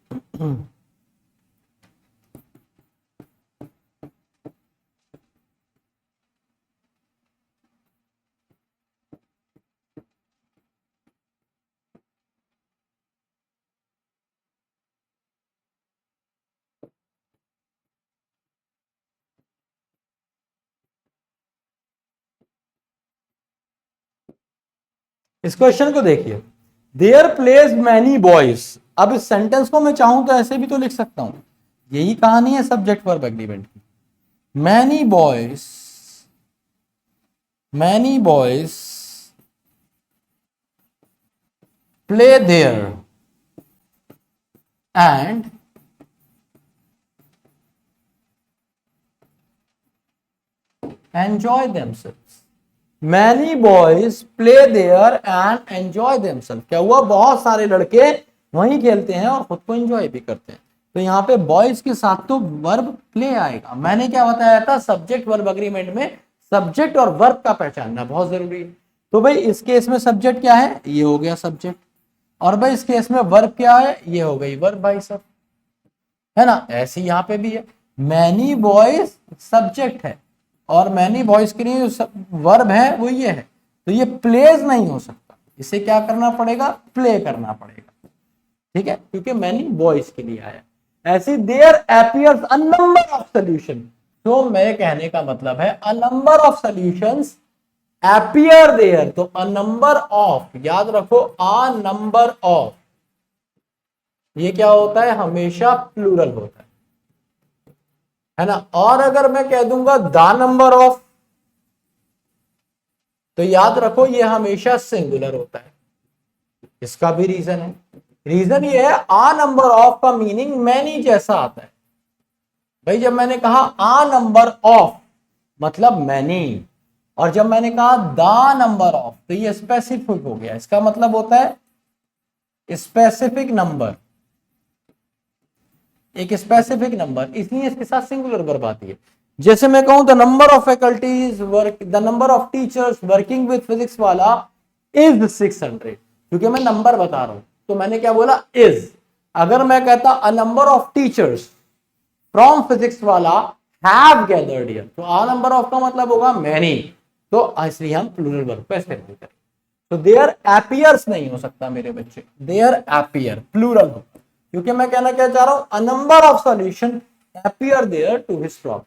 इस क्वेश्चन को देखिए, देयर प्लेज मैनी बॉयज, अब इस सेंटेंस को मैं चाहूं तो ऐसे भी तो लिख सकता हूं, यही कहानी है सब्जेक्ट वर्ब एग्रीमेंट की। Many boys, many boys play there and enjoy themselves, many boys play there and enjoy themself, क्या हुआ, बहुत सारे लड़के वहीं खेलते हैं और खुद को एंजॉय भी करते हैं, तो यहाँ पे बॉयज के साथ तो वर्ब प्ले आएगा। मैंने क्या बताया था, सब्जेक्ट वर्ब अग्रीमेंट में सब्जेक्ट और वर्ब का पहचानना बहुत जरूरी है। तो भाई इस केस में सब्जेक्ट क्या है, ये हो गया सब्जेक्ट, और भाई इस केस में वर्ब क्या है, ये हो गई वर्ब भाई सब, है ना। ऐसे यहाँ पे भी है, मैनी बॉयज सब्जेक्ट है और मैनी बॉयज के लिए जो वर्ब है वो ये है, तो ये प्लेज नहीं हो सकता, इसे क्या करना पड़ेगा, प्ले करना पड़ेगा, ठीक है, क्योंकि मैनी बॉयज के लिए आया। ऐसे there appears a number of solution, तो मेरे कहने का मतलब है a number of solutions appear there, तो अ नंबर ऑफ, याद रखो अ नंबर ऑफ, ये क्या होता है, हमेशा प्लूरल होता है ना। और अगर मैं कह दूंगा द नंबर ऑफ, तो याद रखो ये हमेशा सिंगुलर होता है। इसका भी रीजन है, रीजन ये है आ नंबर ऑफ का मीनिंग मैनी जैसा आता है। भाई जब मैंने कहा आ नंबर ऑफ मतलब मैनी, और जब मैंने कहा द नंबर ऑफ तो ये स्पेसिफिक हो गया। इसका मतलब होता है स्पेसिफिक नंबर, एक स्पेसिफिक नंबर, इसलिए इसके साथ सिंगुलर वर्ब आती है। जैसे मैं कहूं the number of faculties work, the number of teachers working with physics वाला इज 600, क्योंकि मैं नंबर बता रहा हूं तो मैंने क्या बोला, इज। अगर मैं कहता अ number of teachers from physics वाला हैव गैदर्ड हियर, तो आ नंबर ऑफ का मतलब होगा मैनी, तो इसलिए हम प्लूरल वर्ब का इस्तेमाल करें। तो देयर एपियर्स नहीं हो सकता मेरे बच्चे, देयर एपियर प्लूरल हो, क्योंकि मैं कहना क्या चाह रहा हूं, a number of solution appear there to his problem.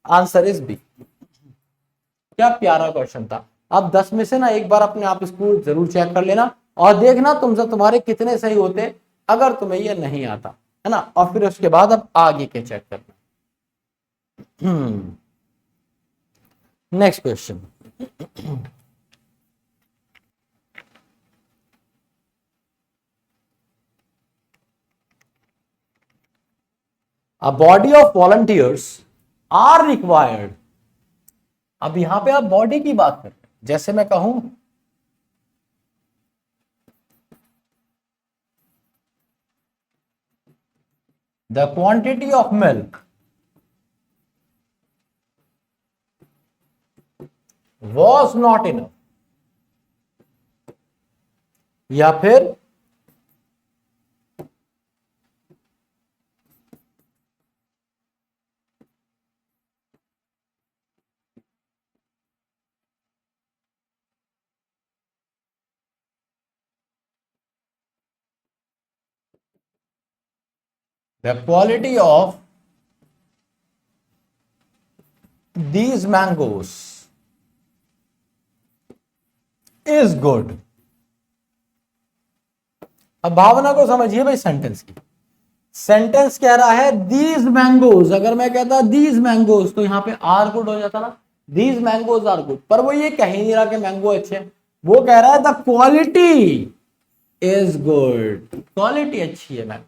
Answer is B. क्या प्यारा क्वेश्चन था। अब 10 में से ना एक बार अपने आप इसको जरूर चेक कर लेना और देखना तुमसे तुम्हारे कितने सही होते अगर तुम्हें ये नहीं आता, है ना। और फिर उसके बाद अब आगे के चेक करना। Next question. A body of volunteers are required। अब यहां पे आप बॉडी की बात कर रहे हैं, जैसे मैं कहूं the quantity of milk was not enough, या फिर the quality of these mangoes is good. अब भावना को समझिए भाई सेंटेंस की। सेंटेंस कह रहा है दीज मैंगोज, अगर मैं कहता दीज मैंगोज तो यहां पे आर गुड हो जाता ना, दीज मैंगोज आर गुड, पर वो ये कह ही नहीं रहा कि मैंगो अच्छे हैं, वो कह रहा है the quality is good, quality अच्छी है मैंगो।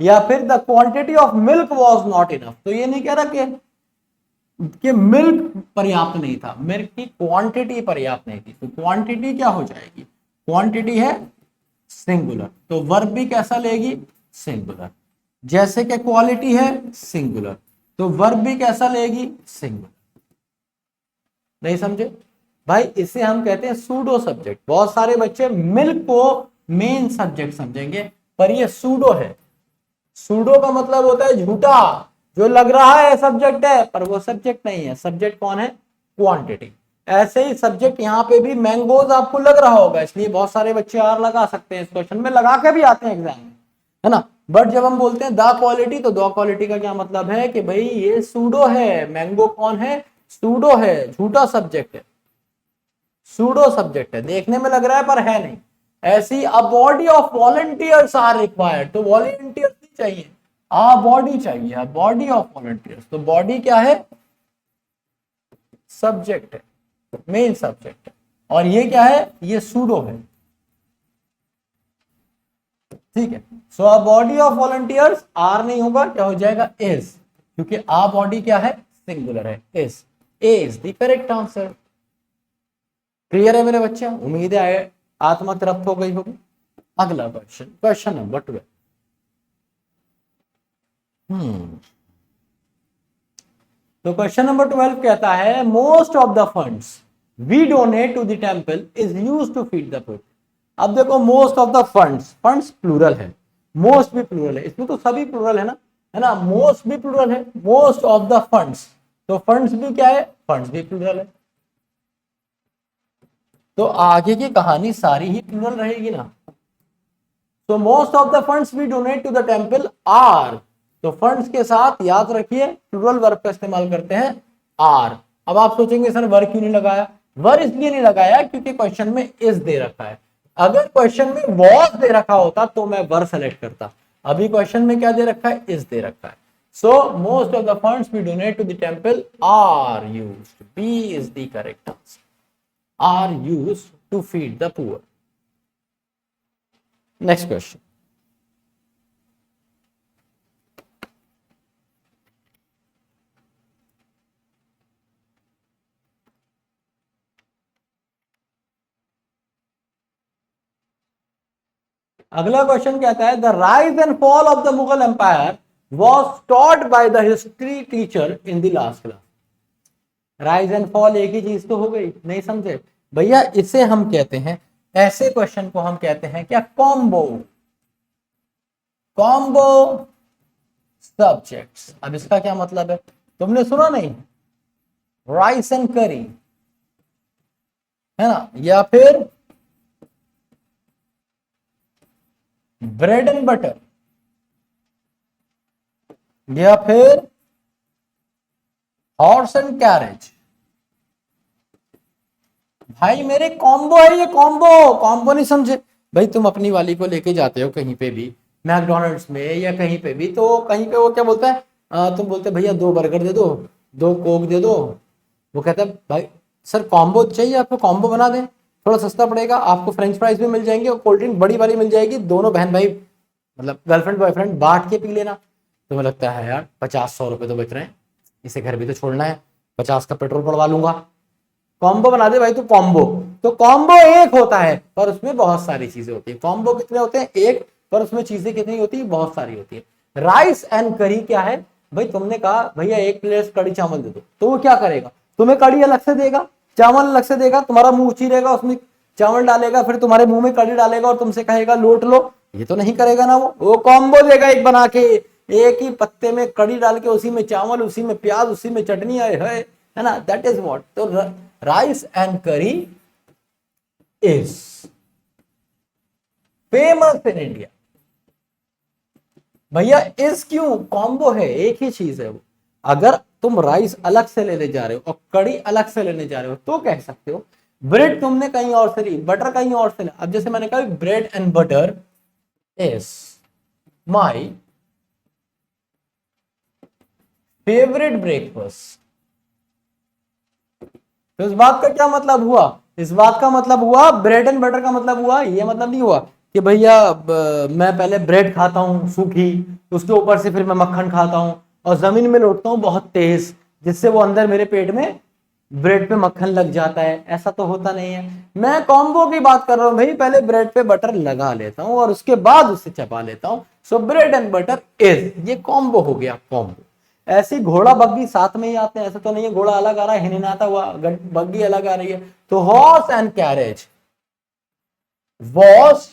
या फिर the quantity of milk was not enough, तो ये नहीं कह रहा कि मिल्क पर्याप्त नहीं था, मिल्क की क्वांटिटी पर्याप्त नहीं थी, तो क्वांटिटी क्या हो जाएगी, क्वांटिटी है सिंगुलर, तो वर्ब भी कैसा लेगी, सिंगुलर। जैसे कि क्वालिटी है सिंगुलर, तो वर्ब भी कैसा लेगी, सिंगुलर। नहीं समझे भाई, इसे हम कहते हैं सूडो सब्जेक्ट। बहुत सारे बच्चे मिल्क को मेन सब्जेक्ट समझेंगे, पर ये सूडो है। सूडो का मतलब होता है झूठा, जो लग रहा है सब्जेक्ट है पर वो सब्जेक्ट नहीं है। सब्जेक्ट कौन है, क्वांटिटी। ऐसे ही सब्जेक्ट यहाँ पे भी मैंगोज आपको लग रहा होगा, इसलिए बहुत सारे बच्चे आर लगा सकते हैं, इस क्वेश्चन में लगा के भी आते हैं एग्जाम में, है ना। बट जब हम बोलते हैं द क्वालिटी, तो द क्वालिटी का क्या मतलब है कि भाई ये सूडो है, मैंगो कौन है, सूडो है, झूठा सब्जेक्ट है, सूडो सब्जेक्ट है, देखने में लग रहा है पर है नहीं। ऐसी a body of volunteers are required, तो वॉलंटियर्स नहीं चाहिए, आ बॉडी चाहिए, आ बॉडी ऑफ वॉलंटियर्स। तो बॉडी क्या है, सब्जेक्ट है, मेन सब्जेक्ट है, और ये क्या है, ये सूडो है, ठीक है। So a body of volunteers, are नहीं होगा, क्या हो जाएगा, इज, क्योंकि आ बॉडी क्या है, सिंगुलर है, is. A is the correct answer. Clear है मेरे बच्चे, उम्मीद है आत्मा तृप्त हो गई होगी। अगला क्वेश्चन, क्वेश्चन नंबर 12। तो क्वेश्चन नंबर 12 कहता है most of the funds we donate to the temple is used to feed the people. अब देखो most of the funds, funds plural है, मोस्ट भी प्लूरल है, इसमें तो सभी प्लूरल है ना, मोस्ट भी प्लूरल है, मोस्ट ऑफ द फंड्स, तो फंड्स भी क्या है, फंड्स भी प्लूरल है, तो आगे की कहानी सारी ही प्लूरल रहेगी ना। So most of the funds we donate to the temple are, तो फंड्स के साथ याद रखिए प्लूरल वर्ब का इस्तेमाल करते हैं आर। अब आप सोचेंगे सर वर्ब क्यों नहीं लगाया? वर्ब इसलिए नहीं लगाया क्योंकि क्वेश्चन में इज दे रखा है। अगर क्वेश्चन में वॉज दे रखा होता तो मैं वर्ब सेलेक्ट करता। अभी क्वेश्चन में क्या दे रखा है? इज दे रखा है। So most of the funds we donate to the temple are used, B is the correct answer, are used to feed the poor. Next question. अगला क्वेश्चन कहता है the rise and fall of the Mughal empire was taught by the history teacher in the last class. Rise and fall एक ही चीज तो हो गई, नहीं समझे भैया? इसे हम कहते हैं, ऐसे क्वेश्चन को हम कहते हैं क्या? Combo, combo subjects. अब इसका क्या मतलब है? तुमने सुना नहीं? राइस एंड करी, है ना, या फिर ब्रेड एंड बटर, या फिर हॉर्स एंड कैरेज। भाई मेरे कॉम्बो है ये, कॉम्बो। कॉम्बो नहीं समझे भाई? तुम अपनी वाली को लेके जाते हो कहीं पे भी, मैकडोनल्ड्स में या कहीं पे भी, तो कहीं पे वो क्या बोलता है? तुम बोलते भैया 2 बर्गर दे दो, 2 कोक दे दो। वो कहता है भाई सर कॉम्बो चाहिए आपको, कॉम्बो बना दें, थोड़ा सस्ता पड़ेगा आपको, फ्रेंच फ्राइज भी मिल जाएंगे और कोल्ड ड्रिंक बड़ी वाली मिल जाएगी, दोनों बहन भाई मतलब गर्लफ्रेंड बॉयफ्रेंड बांट के पी लेना। तुम्हें लगता है यार 50-100 रुपए तो बच रहे हैं, इसे घर भी तो छोड़ना है, 50 का पेट्रोल पड़वा लूंगा, कॉम्बो बना दे भाई तू कॉम्बो। तो कॉम्बो एक होता है पर उसमें बहुत सारी चीजें होती है। कॉम्बो कितने होते हैं? एक, पर उसमें चीजें कितनी होती है? बहुत सारी होती है। राइस एंड करी क्या है भाई? तुमने कहा भैया 1 प्लेट कड़ी चावल दे दो, तो वो क्या करेगा? तुम्हें कड़ी अलग से देगा, चावल अलग से देगा, तुम्हारा मुंह चीरेगा, उसमें चावल डालेगा, फिर तुम्हारे मुंह में कड़ी डालेगा और तुमसे कहेगा लोट लो। ये तो नहीं करेगा ना, वो कॉम्बो देगा एक बना के, एक ही पत्ते में कड़ी डाल के, उसी में चावल, उसी में प्याज, उसी में चटनी है ना, दैट इज व्हाट। तो राइस एंड करी इज फेमस इन इंडिया। भैया इस क्यों? कॉम्बो है, एक ही चीज है वो। अगर तुम राइस अलग से लेने जा रहे हो और कड़ी अलग से लेने जा रहे हो तो कह सकते हो। ब्रेड तुमने कहीं और से ली, बटर कहीं और से ली। अब जैसे मैंने कहा bread and butter is my favourite breakfast. तो इस बात का क्या मतलब हुआ? इस बात का मतलब हुआ, ब्रेड एंड बटर का मतलब हुआ, ये मतलब नहीं हुआ कि भैया मैं पहले ब्रेड खाता हूँ सूखी, उसके ऊपर से फिर मैं मक्खन खाता हूँ और जमीन में लौटता हूँ बहुत तेज, जिससे वो अंदर मेरे पेट में ब्रेड पे मक्खन लग जाता है। ऐसा तो होता नहीं है। मैं कॉम्बो की बात कर रहा हूँ भाई, पहले ब्रेड पे बटर लगा लेता हूँ और उसके बाद उससे चबा लेता हूँ। सो ब्रेड एंड बटर इज, ये कॉम्बो हो गया, कॉम्बो। ऐसी घोड़ा बग्गी साथ में ही आते हैं, ऐसा तो नहीं है घोड़ा अलग आ रहा है, हिनहिनाता हुआ बग्गी अलग आ रही है। तो horse and carriage was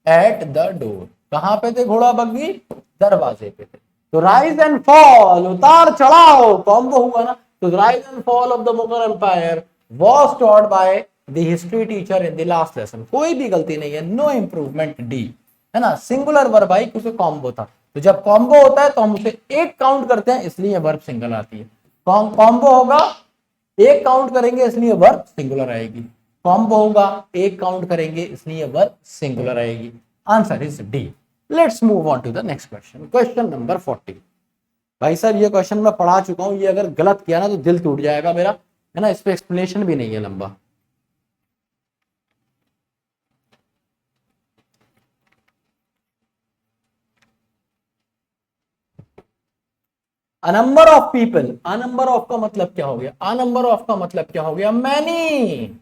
at the door. कहां पे थे घोड़ा बग्गी? दरवाजे पे थे। तो राइज एंड फॉल, उतार चढ़ाव, कॉम्बो हुआ ना। तो rise and fall of the Mughal empire was taught by the history teacher in the last lesson. कोई भी गलती नहीं है, नो इंप्रूवमेंट, डी, है ना। सिंगुलर वर्ब आई क्योंकि कॉम्बो था। तो जब कॉम्बो होता है तो हम उसे एक काउंट करते हैं, इसलिए वर्ब सिंगल आती है। कॉम्बो होगा एक काउंट करेंगे इसलिए वर्ब सिंगुलर आएगी। कॉम्बो होगा एक काउंट करेंगे इसलिए वर्ब सिंगुलर आएगी। Answer is D. Let's move on to the next question, question number 40। भाई साहब ये क्वेश्चन मैं पढ़ा चुका हूं, ये अगर गलत किया ना तो दिल टूट जाएगा मेरा, है ना। इस पे एक्सप्लेनेशन भी नहीं है लंबा। अ number of people, a number of का मतलब क्या हो गया? अ नंबर ऑफ का मतलब क्या हो गया? Many,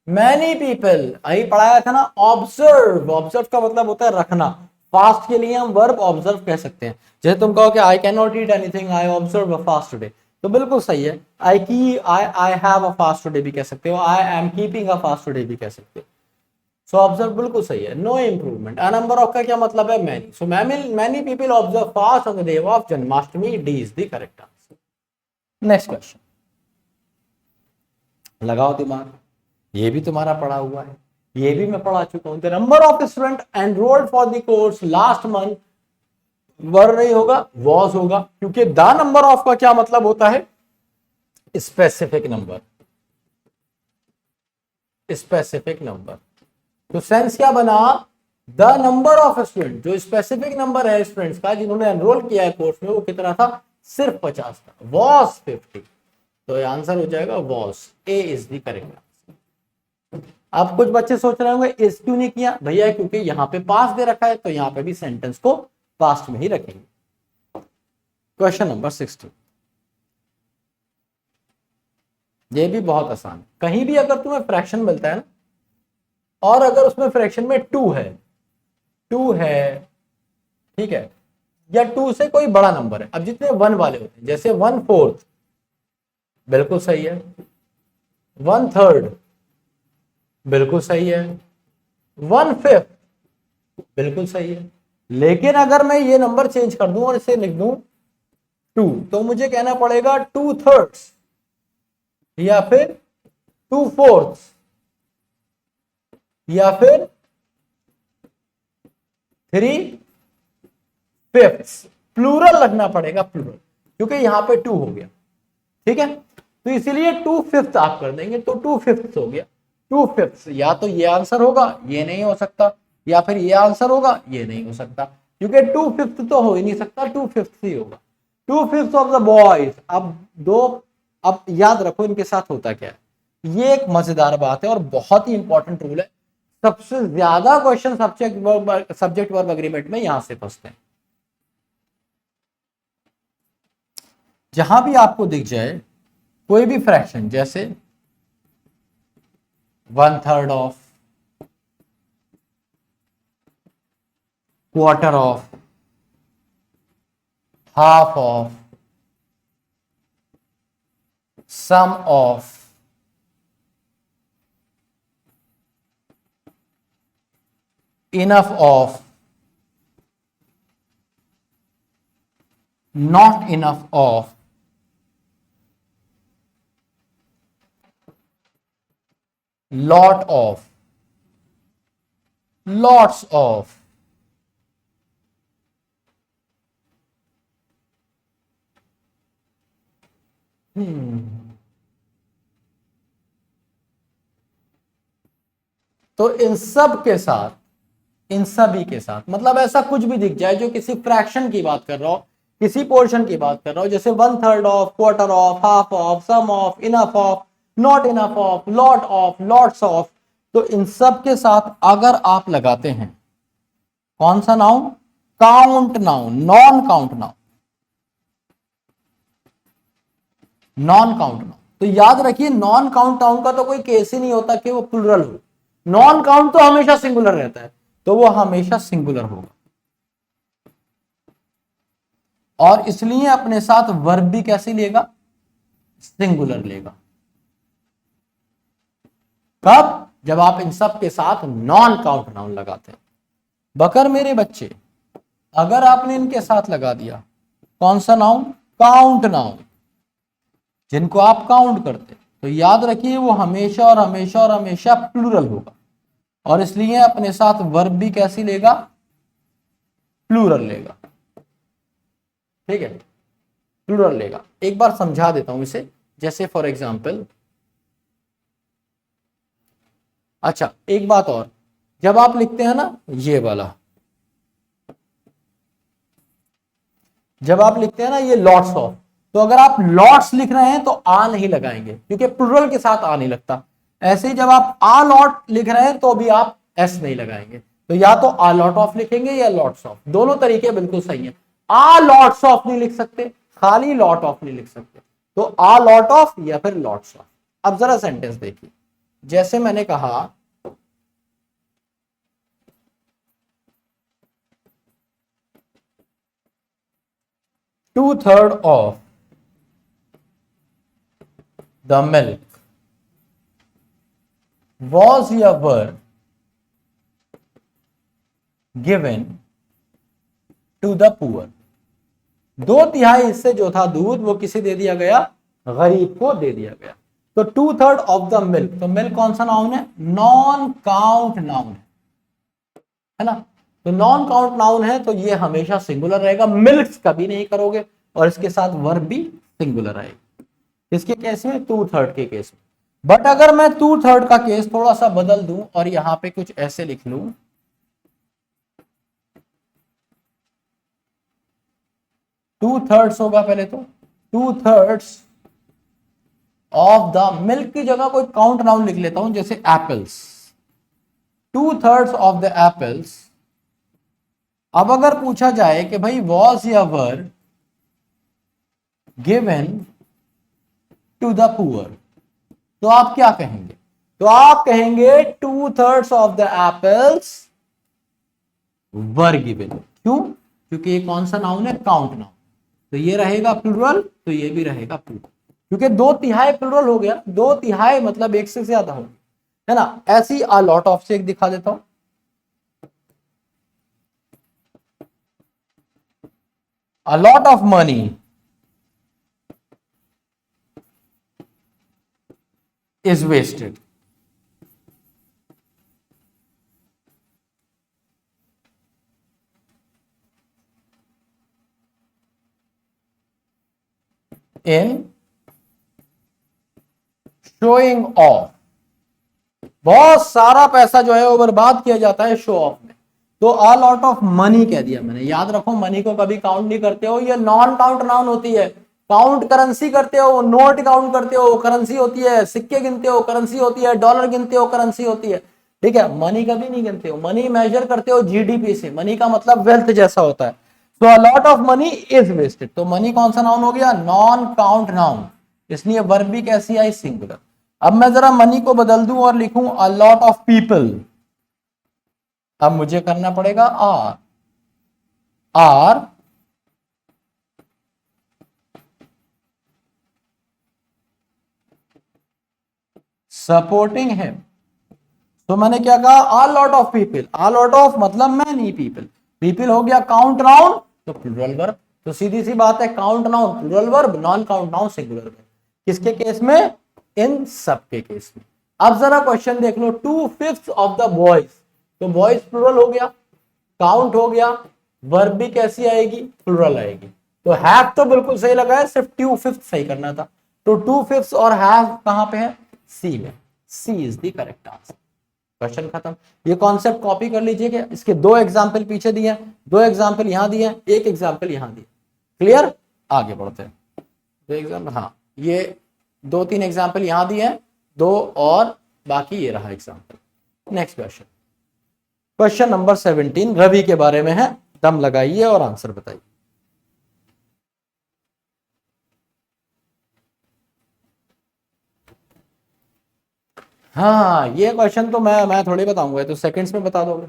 many people. अभी पढ़ाया था ना ऑब्जर्व, ऑब्जर्व का मतलब होता है रखना। फास्ट के लिए हम वर्ब ऑब्जर्व कह सकते हैं। जैसे तुम कहो कि I can not eat anything, I observe a fast today, तो बिल्कुल सही है। I have a fast today भी कह सकते हो, I am keeping a fast today भी कह सकते हो। सो ऑब्जर्व बिल्कुल सही है, no improvement. A number of का क्या मतलब है? Many. So many people observe fast on the day of Janmashtami, D is the correct answer. Next question, लगाओ दिमाग, ये भी तुम्हारा पढ़ा हुआ है, ये भी मैं पढ़ा चुका हूं। The number of student enrolled for the course last month were नहीं होगा, वॉज होगा, क्योंकि द नंबर ऑफ का क्या मतलब होता है? Specific number, specific number. तो सेंस क्या बना? द नंबर ऑफ स्टूडेंट, जो स्पेसिफिक नंबर है स्टूडेंट्स का जिन्होंने एनरोल किया है कोर्स में, वो कितना था? सिर्फ 50 था। वॉज 50। तो आंसर हो जाएगा was. A is the correct. अब कुछ बच्चे सोच रहे होंगे इस क्यों नहीं किया भैया? क्योंकि यहाँ पे पास्ट दे रखा है, तो यहाँ पे भी सेंटेंस को पास्ट में ही रखेंगे। क्वेश्चन नंबर 16, ये भी बहुत आसान है। कहीं भी अगर तुम्हें फ्रैक्शन मिलता है ना, और अगर उसमें फ्रैक्शन में टू है, ठीक है, या टू से कोई बड़ा नंबर है, अब जितने वन वाले होते हैं, जैसे 1/4 बिल्कुल सही है, 1/3 बिल्कुल सही है, 1/5 बिल्कुल सही है। लेकिन अगर मैं ये नंबर चेंज कर दूं और इसे लिख दूं 2, तो मुझे कहना पड़ेगा 2/3 या फिर 2/4 या फिर 3/5। प्लूरल लगना पड़ेगा, प्लूरल, क्योंकि यहां पे 2 हो गया। ठीक है, तो इसीलिए 2/5 आप कर देंगे, तो 2/5 हो गया। 2/5 या तो ये आंसर होगा, ये नहीं हो सकता, या फिर ये आंसर होगा, ये नहीं हो सकता, क्योंकि 2/5 तो हो ही नहीं सकता, 2/5 ही होगा। 2/5 ऑफ द बॉयज। अब याद रखो इनके साथ होता क्या है, ये एक मजेदार बात है और बहुत ही इंपॉर्टेंट रूल है। सबसे ज्यादा क्वेश्चन सब्जेक्ट वर्ब एग्रीमेंट में यहां से फंसते हैं। जहां भी आपको दिख जाए कोई भी फ्रैक्शन, जैसे 1/3 of, quarter of, half of, some of, enough of, not enough of, lot of, lots of, तो इन सब के साथ, इन सभी के साथ, मतलब ऐसा कुछ भी दिख जाए जो किसी फ्रैक्शन की बात कर रहा हो, किसी पोर्शन की बात कर रहा हो, जैसे 1/3 of, quarter of, half of, some of, enough of, not enough of, lot of, lots of, तो इन सब के साथ अगर आप लगाते हैं कौन सा noun? Count noun, non count noun, non count noun. तो याद रखिए नॉन काउंट नाउन का तो कोई केस ही नहीं होता कि वो प्लुरल हो। नॉन काउंट तो हमेशा सिंगुलर रहता है, तो वो हमेशा सिंगुलर होगा। और इसलिए अपने साथ वर्ब भी कैसे लेगा? सिंगुलर लेगा। कब? जब आप इन सब के साथ नॉन काउंट नाउन लगाते हैं। बकर मेरे बच्चे, अगर आपने इनके साथ लगा दिया कौन सा नाउन? काउंट नाउन, जिनको आप काउंट करते, तो याद रखिए वो हमेशा और हमेशा और हमेशा प्लूरल होगा। और इसलिए अपने साथ वर्ब भी कैसी लेगा? प्लूरल लेगा। ठीक है, प्लूरल लेगा। एक बार समझा देता हूं इसे, जैसे फॉर एग्जाम्पल, अच्छा एक बात और, जब आप लिखते हैं ना ये वाला, जब आप लिखते हैं ना ये लॉट्स ऑफ, तो अगर आप लॉट्स लिख रहे हैं तो आ नहीं लगाएंगे, क्योंकि प्लूरल के साथ आ नहीं लगता। ऐसे ही जब आप आ लॉट लिख रहे हैं तो भी आप एस नहीं लगाएंगे, तो या तो आ लॉट ऑफ लिखेंगे या लॉट्स ऑफ, दोनों तरीके बिल्कुल सही है। आ लॉट्स ऑफ नहीं लिख सकते, खाली लॉट ऑफ नहीं लिख सकते, तो आ लॉट ऑफ या फिर लॉट्स ऑफ। अब जरा सेंटेंस देखिए, जैसे मैंने कहा 2/3 of the milk was ever given to the poor। 2/3 हिस्से जो था दूध वो किसे दे दिया गया? गरीब को दे दिया गया। तो 2/3 ऑफ द मिल्क, तो मिल्क कौन सा नाउन है? नॉन काउंट नाउन है ना। तो नॉन काउंट नाउन है तो ये हमेशा सिंगुलर रहेगा, मिल्क्स कभी नहीं करोगे, और इसके साथ वर्ब भी सिंगुलर आएगा। किसके केस में? 2/3 के केस में। बट अगर मैं 2/3 का केस थोड़ा सा बदल दूं और यहां पे कुछ ऐसे लिख लूं, 2/3 होगा पहले तो, 2/3 ऑफ द मिल्क की जगह कोई काउंट नाउन लिख लेता हूं, जैसे एप्पल्स, 2/3 ऑफ द एप्पल्स। अब अगर पूछा जाए कि भाई वॉज या were given to the poor, तो आप क्या कहेंगे? तो आप कहेंगे 2/3 of the apples were given. क्यों? क्योंकि ये कौन सा नाउन है? Count noun. तो ये रहेगा प्लूरल, तो ये भी रहेगा प्लूरल, क्योंकि 2/3 प्लूरल हो गया, 2/3 मतलब एक से ज्यादा हो गया, है ना। ऐसी अ लॉट ऑफ से एक दिखा देता हूं, a lot of money is wasted in showing off। बहुत सारा पैसा जो है वो बर्बाद किया जाता है शो ऑफ में। तो a lot of money कह दिया मैंने। याद रखो, मनी को कभी काउंट नहीं करते हो, ये नॉन काउंट नाउन होती है। काउंट करेंसी करते हो, नोट काउंट करते हो, करेंसी होती है, सिक्के गिनते हो, करेंसी होती है, डॉलर गिनते हो, करेंसी होती है, ठीक है। मनी कभी नहीं गिनते हो, मनी मेजर करते हो जीडीपी से, मनी का मतलब वेल्थ जैसा होता है। तो a lot of money is wasted, तो मनी कौन सा नाउन हो गया? नॉन काउंट नाउन, इसलिए वर्ब भी कैसी आई? सिंगुलर। अब मैं जरा मनी को बदल दूं और लिखूं अ लॉट ऑफ पीपल, अब मुझे करना पड़ेगा आर सपोर्टिंग हिम। तो मैंने क्या कहा? A lot of people, a lot of मतलब मैनी पीपल, पीपल हो गया काउंट नाउन तो प्लूरल वर्ब। तो सीधी सी बात है, count noun plural verb, non count noun singular verb. किसके केस में? इन सब के केस में। अब जरा क्वेश्चन देख लो, 2/5 ऑफ द बॉयज, तो बॉयज प्लूरल हो गया, काउंट हो गया, वर्ब भी कैसी आएगी? प्लूरल आएगी। तो हैव तो बिल्कुल सही लगा है, सिर्फ 2/5 सही करना था। तो 2/5 और हैव कहां पे है? सी में। C is the correct answer. Question खत्म। ये कॉन्सेप्ट कॉपी कर लीजिए कि इसके 2 एग्जाम्पल पीछे दिए हैं, 2 एग्जाम्पल यहां दिए हैं, 1 एग्जाम्पल यहां दिए। क्लियर? आगे बढ़ते हैं। 2 एग्जाम्पल, हाँ ये 2-3 एग्जाम्पल यहां दिए हैं, 2 और बाकी ये रहा example. Next question, question number 17 Ravi के बारे में है। दम लगाइए और आंसर बताइए। हाँ ये क्वेश्चन तो मैं थोड़ी बताऊंगा, तो सेकंड्स में बता दोगे।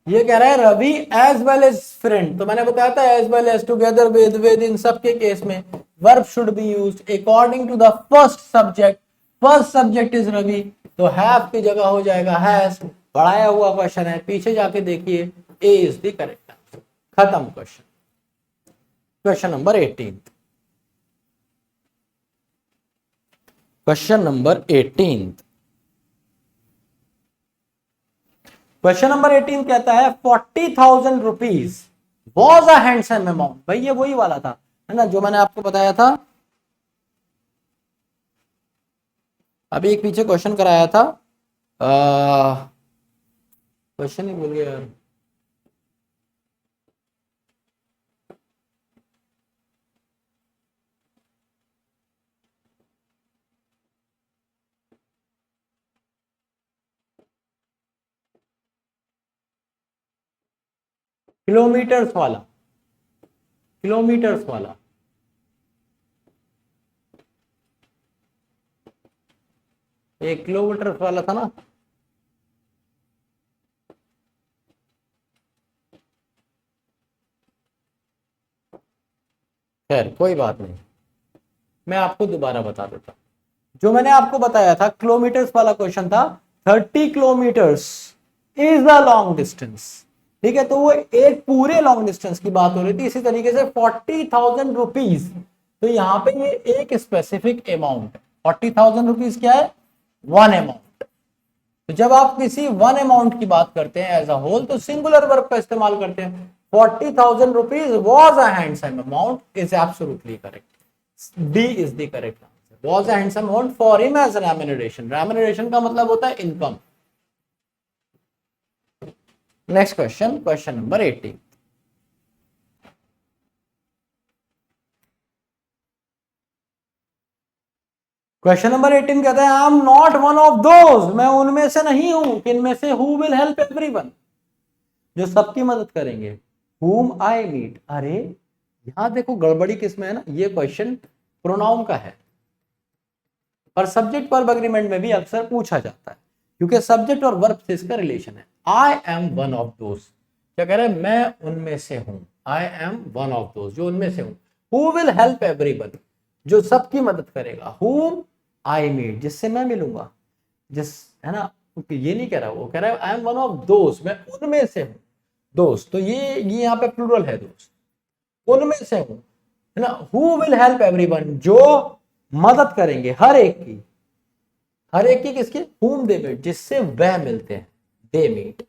ये कह रहा है Ravi as well as friend, तो मैंने बताया था as well as, together with इन सब के केस में verb should be used according to the first subject. First subject is Ravi, तो हैव की जगह हो जाएगा हैज। बढ़ाया हुआ क्वेश्चन है, पीछे जाके देखिए, ए इज द करेक्ट आंसर। खत्म question. Question number 18, question number 18, question number 18 कहता है 40,000 rupees was a handsome amount. भाई ये वही वाला था, है ना, जो मैंने आपको बताया था। अभी एक पीछे क्वेश्चन कराया था, क्वेश्चन ही भूल गया यार। किलोमीटर्स वाला, किलोमीटर्स वाला। एक किलोमीटर वाला था ना। खैर कोई बात नहीं, मैं आपको दोबारा बता देता हूं। जो मैंने आपको बताया था किलोमीटर्स वाला क्वेश्चन था, 30 kilometres is a long distance, ठीक है। तो वो एक पूरे लॉन्ग डिस्टेंस की बात हो रही थी। इसी तरीके से 40,000 रुपीज, तो यहां पे ये एक स्पेसिफिक अमाउंट है। 40,000 रुपीज क्या है? One amount. तो जब आप किसी वन अमाउंट की बात करते हैं एज अ होल तो सिंगुलर वर्ब का इस्तेमाल करते हैं। 40,000 rupees was a handsome amount is absolutely correct. D is the correct answer. Was a handsome amount for him as an remuneration. Remuneration का मतलब होता है income. Next question, question number 80। Question number 18 कहता है I am not one of those, मैं उनमें से नहीं हूं, किनमें से, हु विल हेल्प एवरीवन, जो सबकी मदद करेंगे, whom I meet। अरे यहां देखो गड़बड़ी किसमें है ना, ये क्वेश्चन प्रोनाउन का है और सब्जेक्ट वर्ब एग्रीमेंट में भी अक्सर पूछा जाता है क्योंकि सब्जेक्ट और वर्ब से इसका रिलेशन है। I M one of those, क्या कह रहे हैं, मैं उनमें से हूं, I am one of those, जो उनमें से हूं। हु विल हेल्प एवरीवन, जो सबकी मदद करेगा। whom I meet, जिससे मैं मिलूंगा, जिस, है ना, ये नहीं कह रहा, वो कह रहा है आई एम वन ऑफ दोस्त, मैं उनमें से हूं। दोस्त तो ये यहाँ पे प्लूरल है, दोस्त, उनमें से हूं, है ना। हु विल हेल्प एवरीवन, जो मदद करेंगे हर एक की, हर एक की किसकी, whom they meet, जिससे वह मिलते हैं, दे मीट।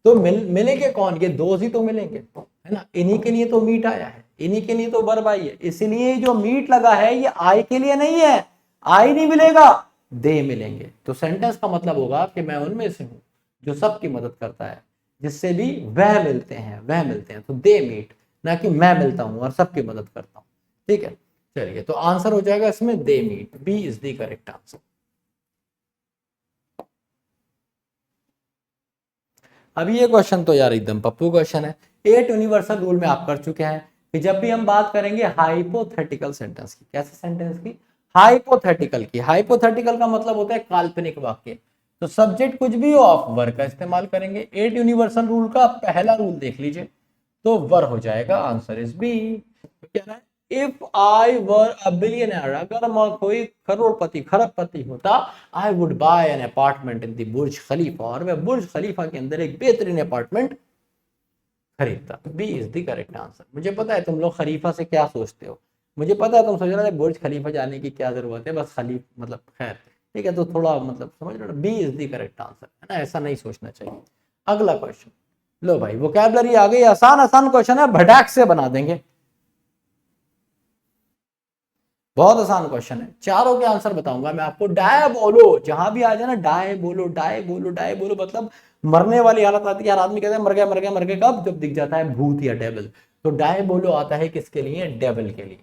तो मिलेंगे कौन, ये दोस्त ही तो मिलेंगे, है ना। इन्हीं के लिए तो मीट आया है, इन्हीं के लिए तो वर्ब आई है, इसलिए जो मीट लगा है ये आई के लिए नहीं है, आई नहीं मिलेगा, दे मिलेंगे। तो सेंटेंस का मतलब होगा कि मैं उनमें से हूं जो सबकी मदद करता है, जिससे भी वह मिलते हैं, वह मिलते हैं, तो दे मीट, ना कि मैं मिलता हूं और सबकी मदद करता हूं। ठीक है, चलिए, तो आंसर हो जाएगा इसमें they meet, B is the correct answer. अब ये क्वेश्चन तो यार एकदम पप्पू क्वेश्चन है। 8 यूनिवर्सल रूल में आप कर चुके हैं कि जब भी हम बात करेंगे हाइपोथेटिकल सेंटेंस की, कैसे सेंटेंस की, हाइपोथेटिकल की। हाइपोथेटिकल का मतलब होता है काल्पनिक वाक्य। तो सब्जेक्ट कुछ भी हो आप वर का इस्तेमाल करेंगे। 8 यूनिवर्सल रूल का पहला रूल देख लीजिए, तो वर हो जाएगा, आंसर इज बी। क्या है, if I were a billionaire, अगर मैं कोई करोड़पति, खरबपति होता, I would buy an apartment in the Burj Khalifa, और मैं बुर्ज खलीफा के अंदर एक बेहतरीन अपार्टमेंट खरीदता। B is the correct answer. मुझे पता है तुम लोग खलीफा से क्या सोचते हो, मुझे पता है तुम सोच रहे हो बुर्ज खलीफा जाने की क्या जरूरत है, बस खलीफ मतलब खैर, ठीक है, तो थोड़ा मतलब समझ रहे हो, B is the correct answer, है ना, ऐसा नहीं सोचना चाहिए। अगला क्वेश्चन, लो भाई वोकैबुलरी आ गई, आसान आसान क्वेश्चन है, भटाक से बना देंगे, बहुत आसान क्वेश्चन है। चारों के आंसर बताऊंगा मैं आपको। डाय बोलो, जहां भी आ जाए ना डाय बोलो, डाय बोलो, डाय बोलो, मतलब मरने वाली हालत आती है, यार आदमी कहते हैं मर गया, मर गया, मर गया, कब, जब दिख जाता है भूत या डेविल। तो डाय बोलो आता है किसके लिए, डेविल के लिए।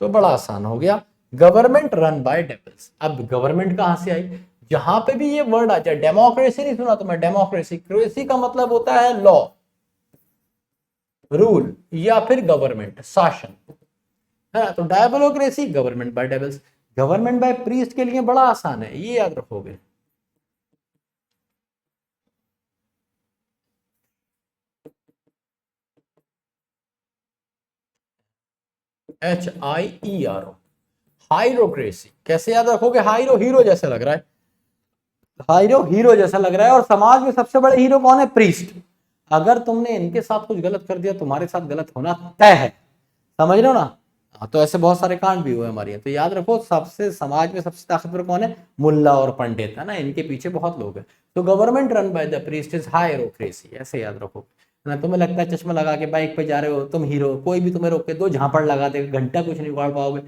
तो बड़ा आसान हो गया, गवर्नमेंट रन बाय डेविल्स। अब गवर्नमेंट कहां से आई, जहां पे भी ये वर्ड आ जाए, डेमोक्रेसी नहीं सुना तुम्हें, डेमोक्रेसी, क्रेसी का मतलब होता है लॉ, रूल, या फिर गवर्नमेंट, शासन, है ना। तो diabolocracy, government by devils. Government by priest के लिए बड़ा आसान है, ये याद रखोगे। HIERO, हाइरोक्रेसी। कैसे याद रखोगे, हाइरो हीरो जैसा लग रहा है, हाइरो हीरो जैसा लग रहा है, और समाज में सबसे बड़े हीरो कौन है, प्रीस्ट। अगर तुमने इनके साथ कुछ गलत कर दिया, तुम्हारे साथ गलत होना तय है, समझ रहे हो ना। हाँ, तो ऐसे बहुत सारे कांड भी हुए हमारे यहाँ। तो याद रखो, सबसे समाज में सबसे ताकतवर कौन है, मुल्ला और पंडित, है ना, इनके पीछे बहुत लोग हैं। तो government run by the priest is hierocracy, ऐसे याद रखो ना। तुम्हें लगता है चश्मा लगा के बाइक पे जा रहे हो, तुम हीरो, कोई भी तुम्हें रोक के दो झापड़ लगा देगा, घंटा कुछ नहीं उखाड़ पाओगे।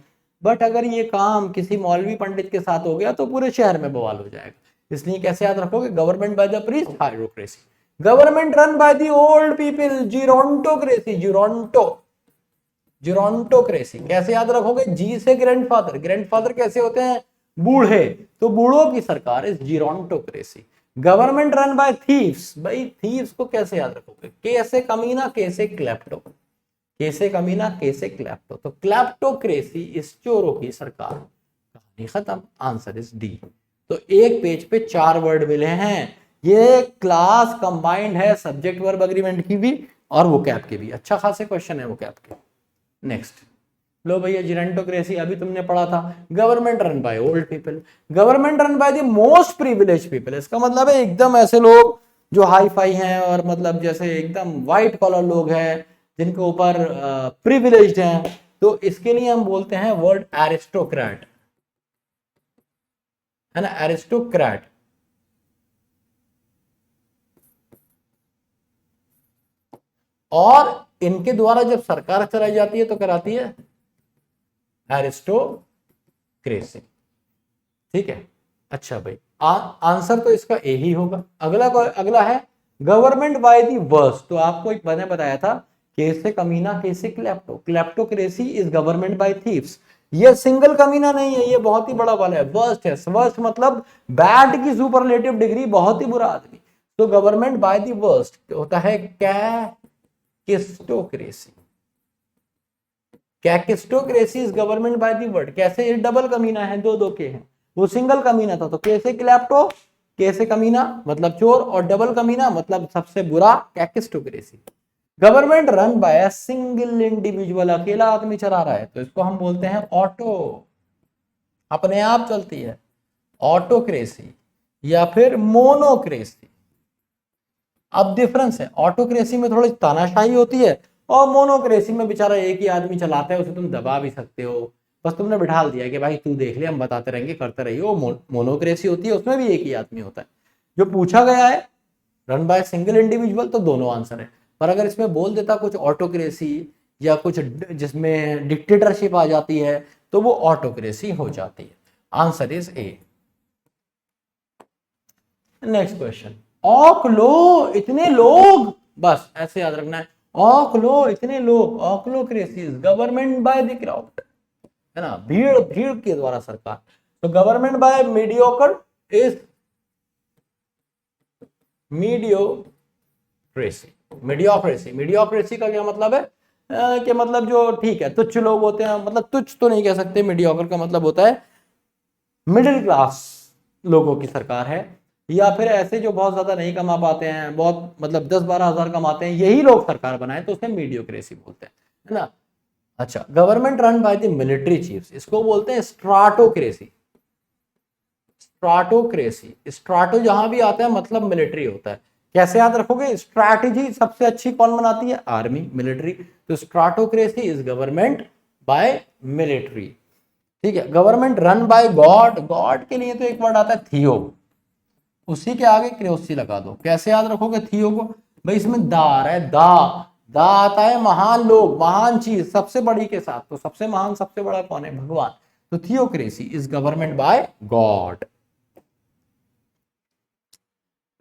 बट अगर ये काम किसी मौलवी पंडित के साथ हो गया तो पूरे शहर में बवाल हो जाएगा। इसलिए कैसे याद रखोगे, government by the priest, hierocracy. Government run by the old people, gerontocracy, geronto, gerontocracy. कैसे याद रखोगे, जी से ग्रैंडफादर, ग्रैंडफादर कैसे होते हैं, बूढ़े, तो बूढ़ों की सरकार is gerontocracy. Government run by thieves, भाई थीव्स को कैसे याद रखोगे, कैसे कमीना, कैसे क्लेप्टो, कैसे कमीना, कैसे क्लेप्टो। तो क्लेप्टोक्रेसी इस चोरों की सरकार, कहानी खत्म, आंसर इज डी। तो एक पेज पे 4 वर्ड मिले हैं। ये क्लास कंबाइंड है सब्जेक्ट वर्ब एग्रीमेंट की भी और वोकैब के भी, अच्छा खासे क्वेश्चन है वोकैब के। नेक्स्ट, लो भैया, जिरेंटोक्रेसी अभी तुमने पढ़ा था। Government run by old people, government run by the most privilege people, इसका मतलब है एकदम ऐसे लोग जो हाई फाई हैं, और मतलब जैसे एकदम व्हाइट कॉलर लोग हैं, जिनके ऊपर प्रिविलेज्ड हैं, तो इसके लिए हम बोलते हैं वर्ड एरिस्टोक्रेट, है ना, एरिस्टोक्रेट। और इनके द्वारा जब सरकार चलाई जाती है तो कराती है एरिस्टोक्रेसी। ठीक है, अच्छा भाई, आंसर तो इसका ए ही होगा। अगला है गवर्नमेंट बाय दी वर्स्ट। तो आपको एक मैंने बताया था, कैसे कमीना कैसे klepto, kleptocracy is government bye thieves. ये सिंगल कमीना नहीं है, ये बहुत ही बड़ा वाला है, वर्स्ट है। वर्स्ट मतलब बैड की सुपरलेटिव डिग्री, बहुत ही बुरा आदमी। तो गवर्नमेंट बाय दी वर्स्ट होता है kakistocracy. Kakistocracy is government by the word. कैसे, ये डबल कमीना है, दो के हैं, वो सिंगल कमीना था। तो कैसे क्लैप्टो, कैसे कमीना मतलब चोर, और डबल कमीना मतलब सबसे बुरा, kakistocracy. Government run by single individual, अकेला आदमी चला रहा है, तो इसको हम बोलते हैं ऑटो, अपने आप चलती है, ऑटोक्रेसी या फिर मोनोक्रेसी। अब डिफरेंस है, ऑटोक्रेसी में थोड़ी तानाशाही होती है, और मोनोक्रेसी में बेचारा एक ही आदमी चलाता है, उसे तुम दबा भी सकते हो, बस तुमने बिठा दिया कि भाई तू देख ले, हम बताते रहेंगे, करते रहिए। वो मोनोक्रेसी होती है, उसमें भी एक ही आदमी होता है। जो पूछा गया है रन बाय सिंगल इंडिविजुअल, तो दोनों आंसर है। पर अगर इसमें बोल देता कुछ ऑटोक्रेसी या कुछ जिसमें डिक्टेटरशिप आ जाती है, तो वो ऑटोक्रेसी हो जाती है। Answer is A. Next question, औकलो इतने लोग, बस ऐसे याद रखना है, औकलो इतने लोग, ochlocracy is government by the crowd, है ना, भीड़, भीड़ के द्वारा सरकार। तो government by mediocre is mediocracy. Mediocracy, mediocracy का क्या मतलब है कि मतलब जो ठीक है, तुच्छ लोग होते हैं, मतलब तुच्छ तो नहीं कह सकते, मीडियोकर का मतलब होता है मिडिल क्लास लोगों की सरकार है, या फिर ऐसे जो बहुत ज्यादा नहीं कमा पाते हैं, बहुत मतलब 10-12 हजार कमाते हैं, यही लोग सरकार बनाए, तो उसे मीडियोक्रेसी बोलते हैं, है ना। अच्छा, government run by the military chiefs, इसको बोलते हैं स्ट्राटोक्रेसी। स्ट्राटोक्रेसी, स्ट्राटो जहां भी आता है मतलब मिलिट्री होता है। कैसे याद रखोगे, स्ट्रैटेजी सबसे अच्छी कौन बनाती है, आर्मी, मिलिट्री। तो स्ट्राटोक्रेसी इज गवर्नमेंट बाय मिलिट्री। ठीक है, government run bye God, God के लिए तो एक वर्ड आता है थियो, उसी के आगे क्रेसी लगा दो। कैसे याद रखोगे थियो को, भाई इसमें दा आ रहा है, दा आता है महान लोग, महान चीज, सबसे बड़ी के साथ, तो सबसे महान सबसे बड़ा कौन है, भगवान। तो theocracy is government by god.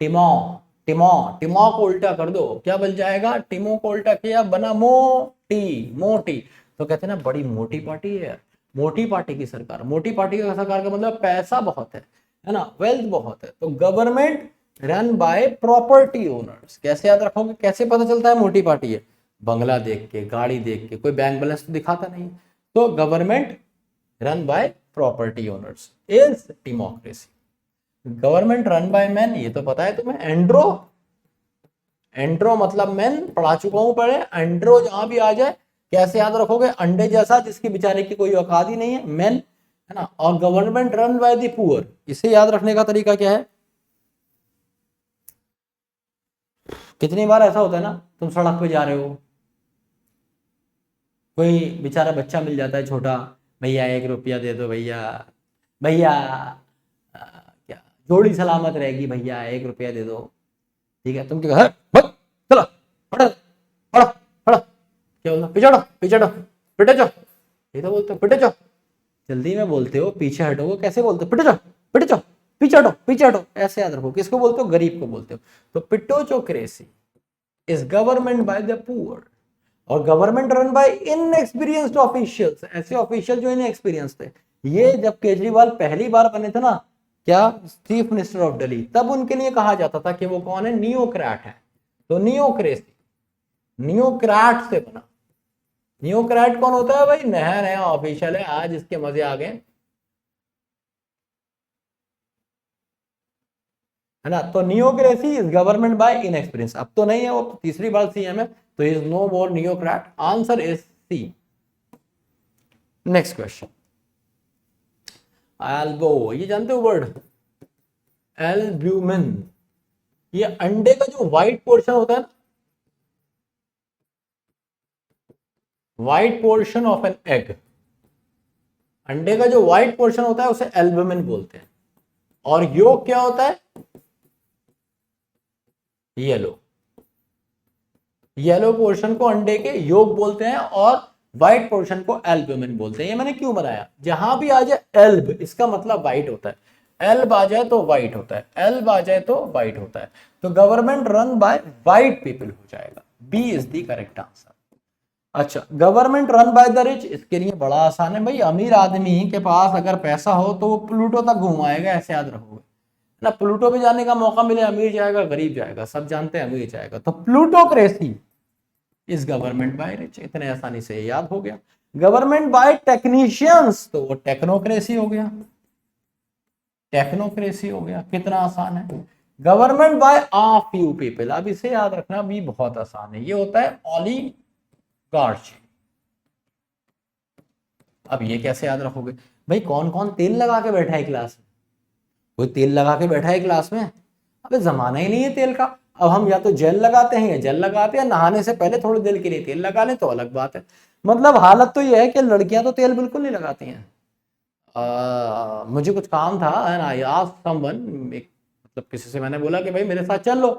टिमो, टिमो, टिमो को उल्टा कर दो, क्या बन जाएगा, टिमो को उल्टा किया बना मोटी, मोटी। तो कहते हैं ना बड़ी मोटी पार्टी है, मोटी पार्टी की सरकार। मोटी पार्टी का सरकार का मतलब पैसा बहुत है ना, वेल्थ बहुत है। तो government run bye property owners. कैसे याद रखोगे, कैसे पता चलता है मोटी पार्टी है, बंगला देख के, गाड़ी देख के, कोई बैंक बैलेंस तो दिखाता नहीं। तो government run bye property owners is democracy. Government run by man, ये तो पता है तुम्हें, एंड्रो, एंड्रो मतलब मैन, पढ़ा चुका हूं पढ़े, एंड्रो जहां भी आ जाए कैसे याद रखोगे, अंडे जैसा जिसकी बेचारे की कोई औकात ही नहीं है, मैन, है ना। और government run by the poor, इसे याद रखने का तरीका क्या है, कितनी बार ऐसा होता है ना, तुम सड़क पे जा रहे हो, कोई बेचारा बच्चा मिल जाता है छोटा, भैया 1 रुपया दे दो भैया, भैया क्या जोड़ी सलामत रहेगी भैया, 1 रुपया दे दो। ठीक है, तुम क्या, चलो फटा फटा फटा, क्या बोलते, पीछे हटो, पीछे हटो, पिटे जाओ, ये तो बोलते हो पिटे जाओ, जल्दी में बोलते हो, पीछे हटो, कैसे बोलते हो, पिटे जाओ, पिटे जाओ, पीछे हटो, पीछे हटो, ऐसे याद रखो। किसको बोलते हो, गरीब को बोलते हो। तो ptochocracy is government by the poor, और government run by inexperienced officials, ऐसे ऑफिशियल जो इनएक्सपीरियंस थे। ये जब केजरीवाल पहली बार बने थे ना, क्या, चीफ मिनिस्टर ऑफ दिल्ली, तब उनके लिए कहा जाता था कि वो कौन है, नियोक्रेट है। तो नियोक्रेसी, नियोक्रेट से बना। नियोक्रेट कौन होता है भाई, नया नया ऑफिशियल है, आज इसके मजे आ गए, है ना। तो नियोक्रेसी इज गवर्नमेंट बाय इनएक्सपीरियंस, अब तो नहीं है, वो तीसरी बार सीएम है, तो is no more neocrat. Answer is C. Next question, एल्बो, ये जानते हो वर्ड, एल्ब्यूमिन, ये अंडे का जो व्हाइट पोर्शन होता है ना, white portion of an egg, अंडे का जो व्हाइट पोर्शन होता है उसे एल्बुमिन बोलते हैं, और योक क्या होता है, येलो। येलो पोर्शन को अंडे के योक बोलते हैं और व्हाइट पोर्शन को एल्बुमिन बोलते हैं। ये मैंने क्यों बनाया, जहां भी आ जाए एल्ब इसका मतलब व्हाइट होता है, एल्ब आ जाए तो व्हाइट होता है, एल्ब आ जाए तो व्हाइट होता है, तो government run by white people हो जाएगा, B is the correct answer. अच्छा, government run by the rich, इसके लिए बड़ा आसान है भाई, अमीर आदमी के पास अगर पैसा हो तो वो प्लूटो तक घुमाएगा, ऐसे याद रखोगे ना। प्लूटो पे जाने का मौका मिले, अमीर जाएगा गरीब जाएगा, सब जानते हैं अमीर जाएगा, तो plutocracy is government by rich, इतने आसानी से याद हो गया। गवर्नमेंट बाय टेक्नीशियंस, तो वो टेक्नोक्रेसी हो गया, टेक्नोक्रेसी हो गया, कितना आसान है। Government by uh few people, अब इसे याद रखना भी बहुत आसान है, ये होता है ओलिगार्ची। अब ये कैसे याद रखोगे भाई, कौन कौन तेल लगा के बैठा है क्लास में, कोई तेल लगा के बैठा है क्लास में, अबे जमाना ही नहीं है तेल का। अब हम या तो जेल लगाते हैं, या जेल लगाते हैं, नहाने से पहले थोड़ी देर के लिए तेल लगा लें तो अलग बात है। मतलब हालत तो ये है कि लड़कियां तो तेल बिल्कुल नहीं लगाती हैं। मुझे कुछ काम था एंड आई आस्क्ड समवन, एक मतलब किसी से मैंने बोला कि भाई मेरे साथ चल लो,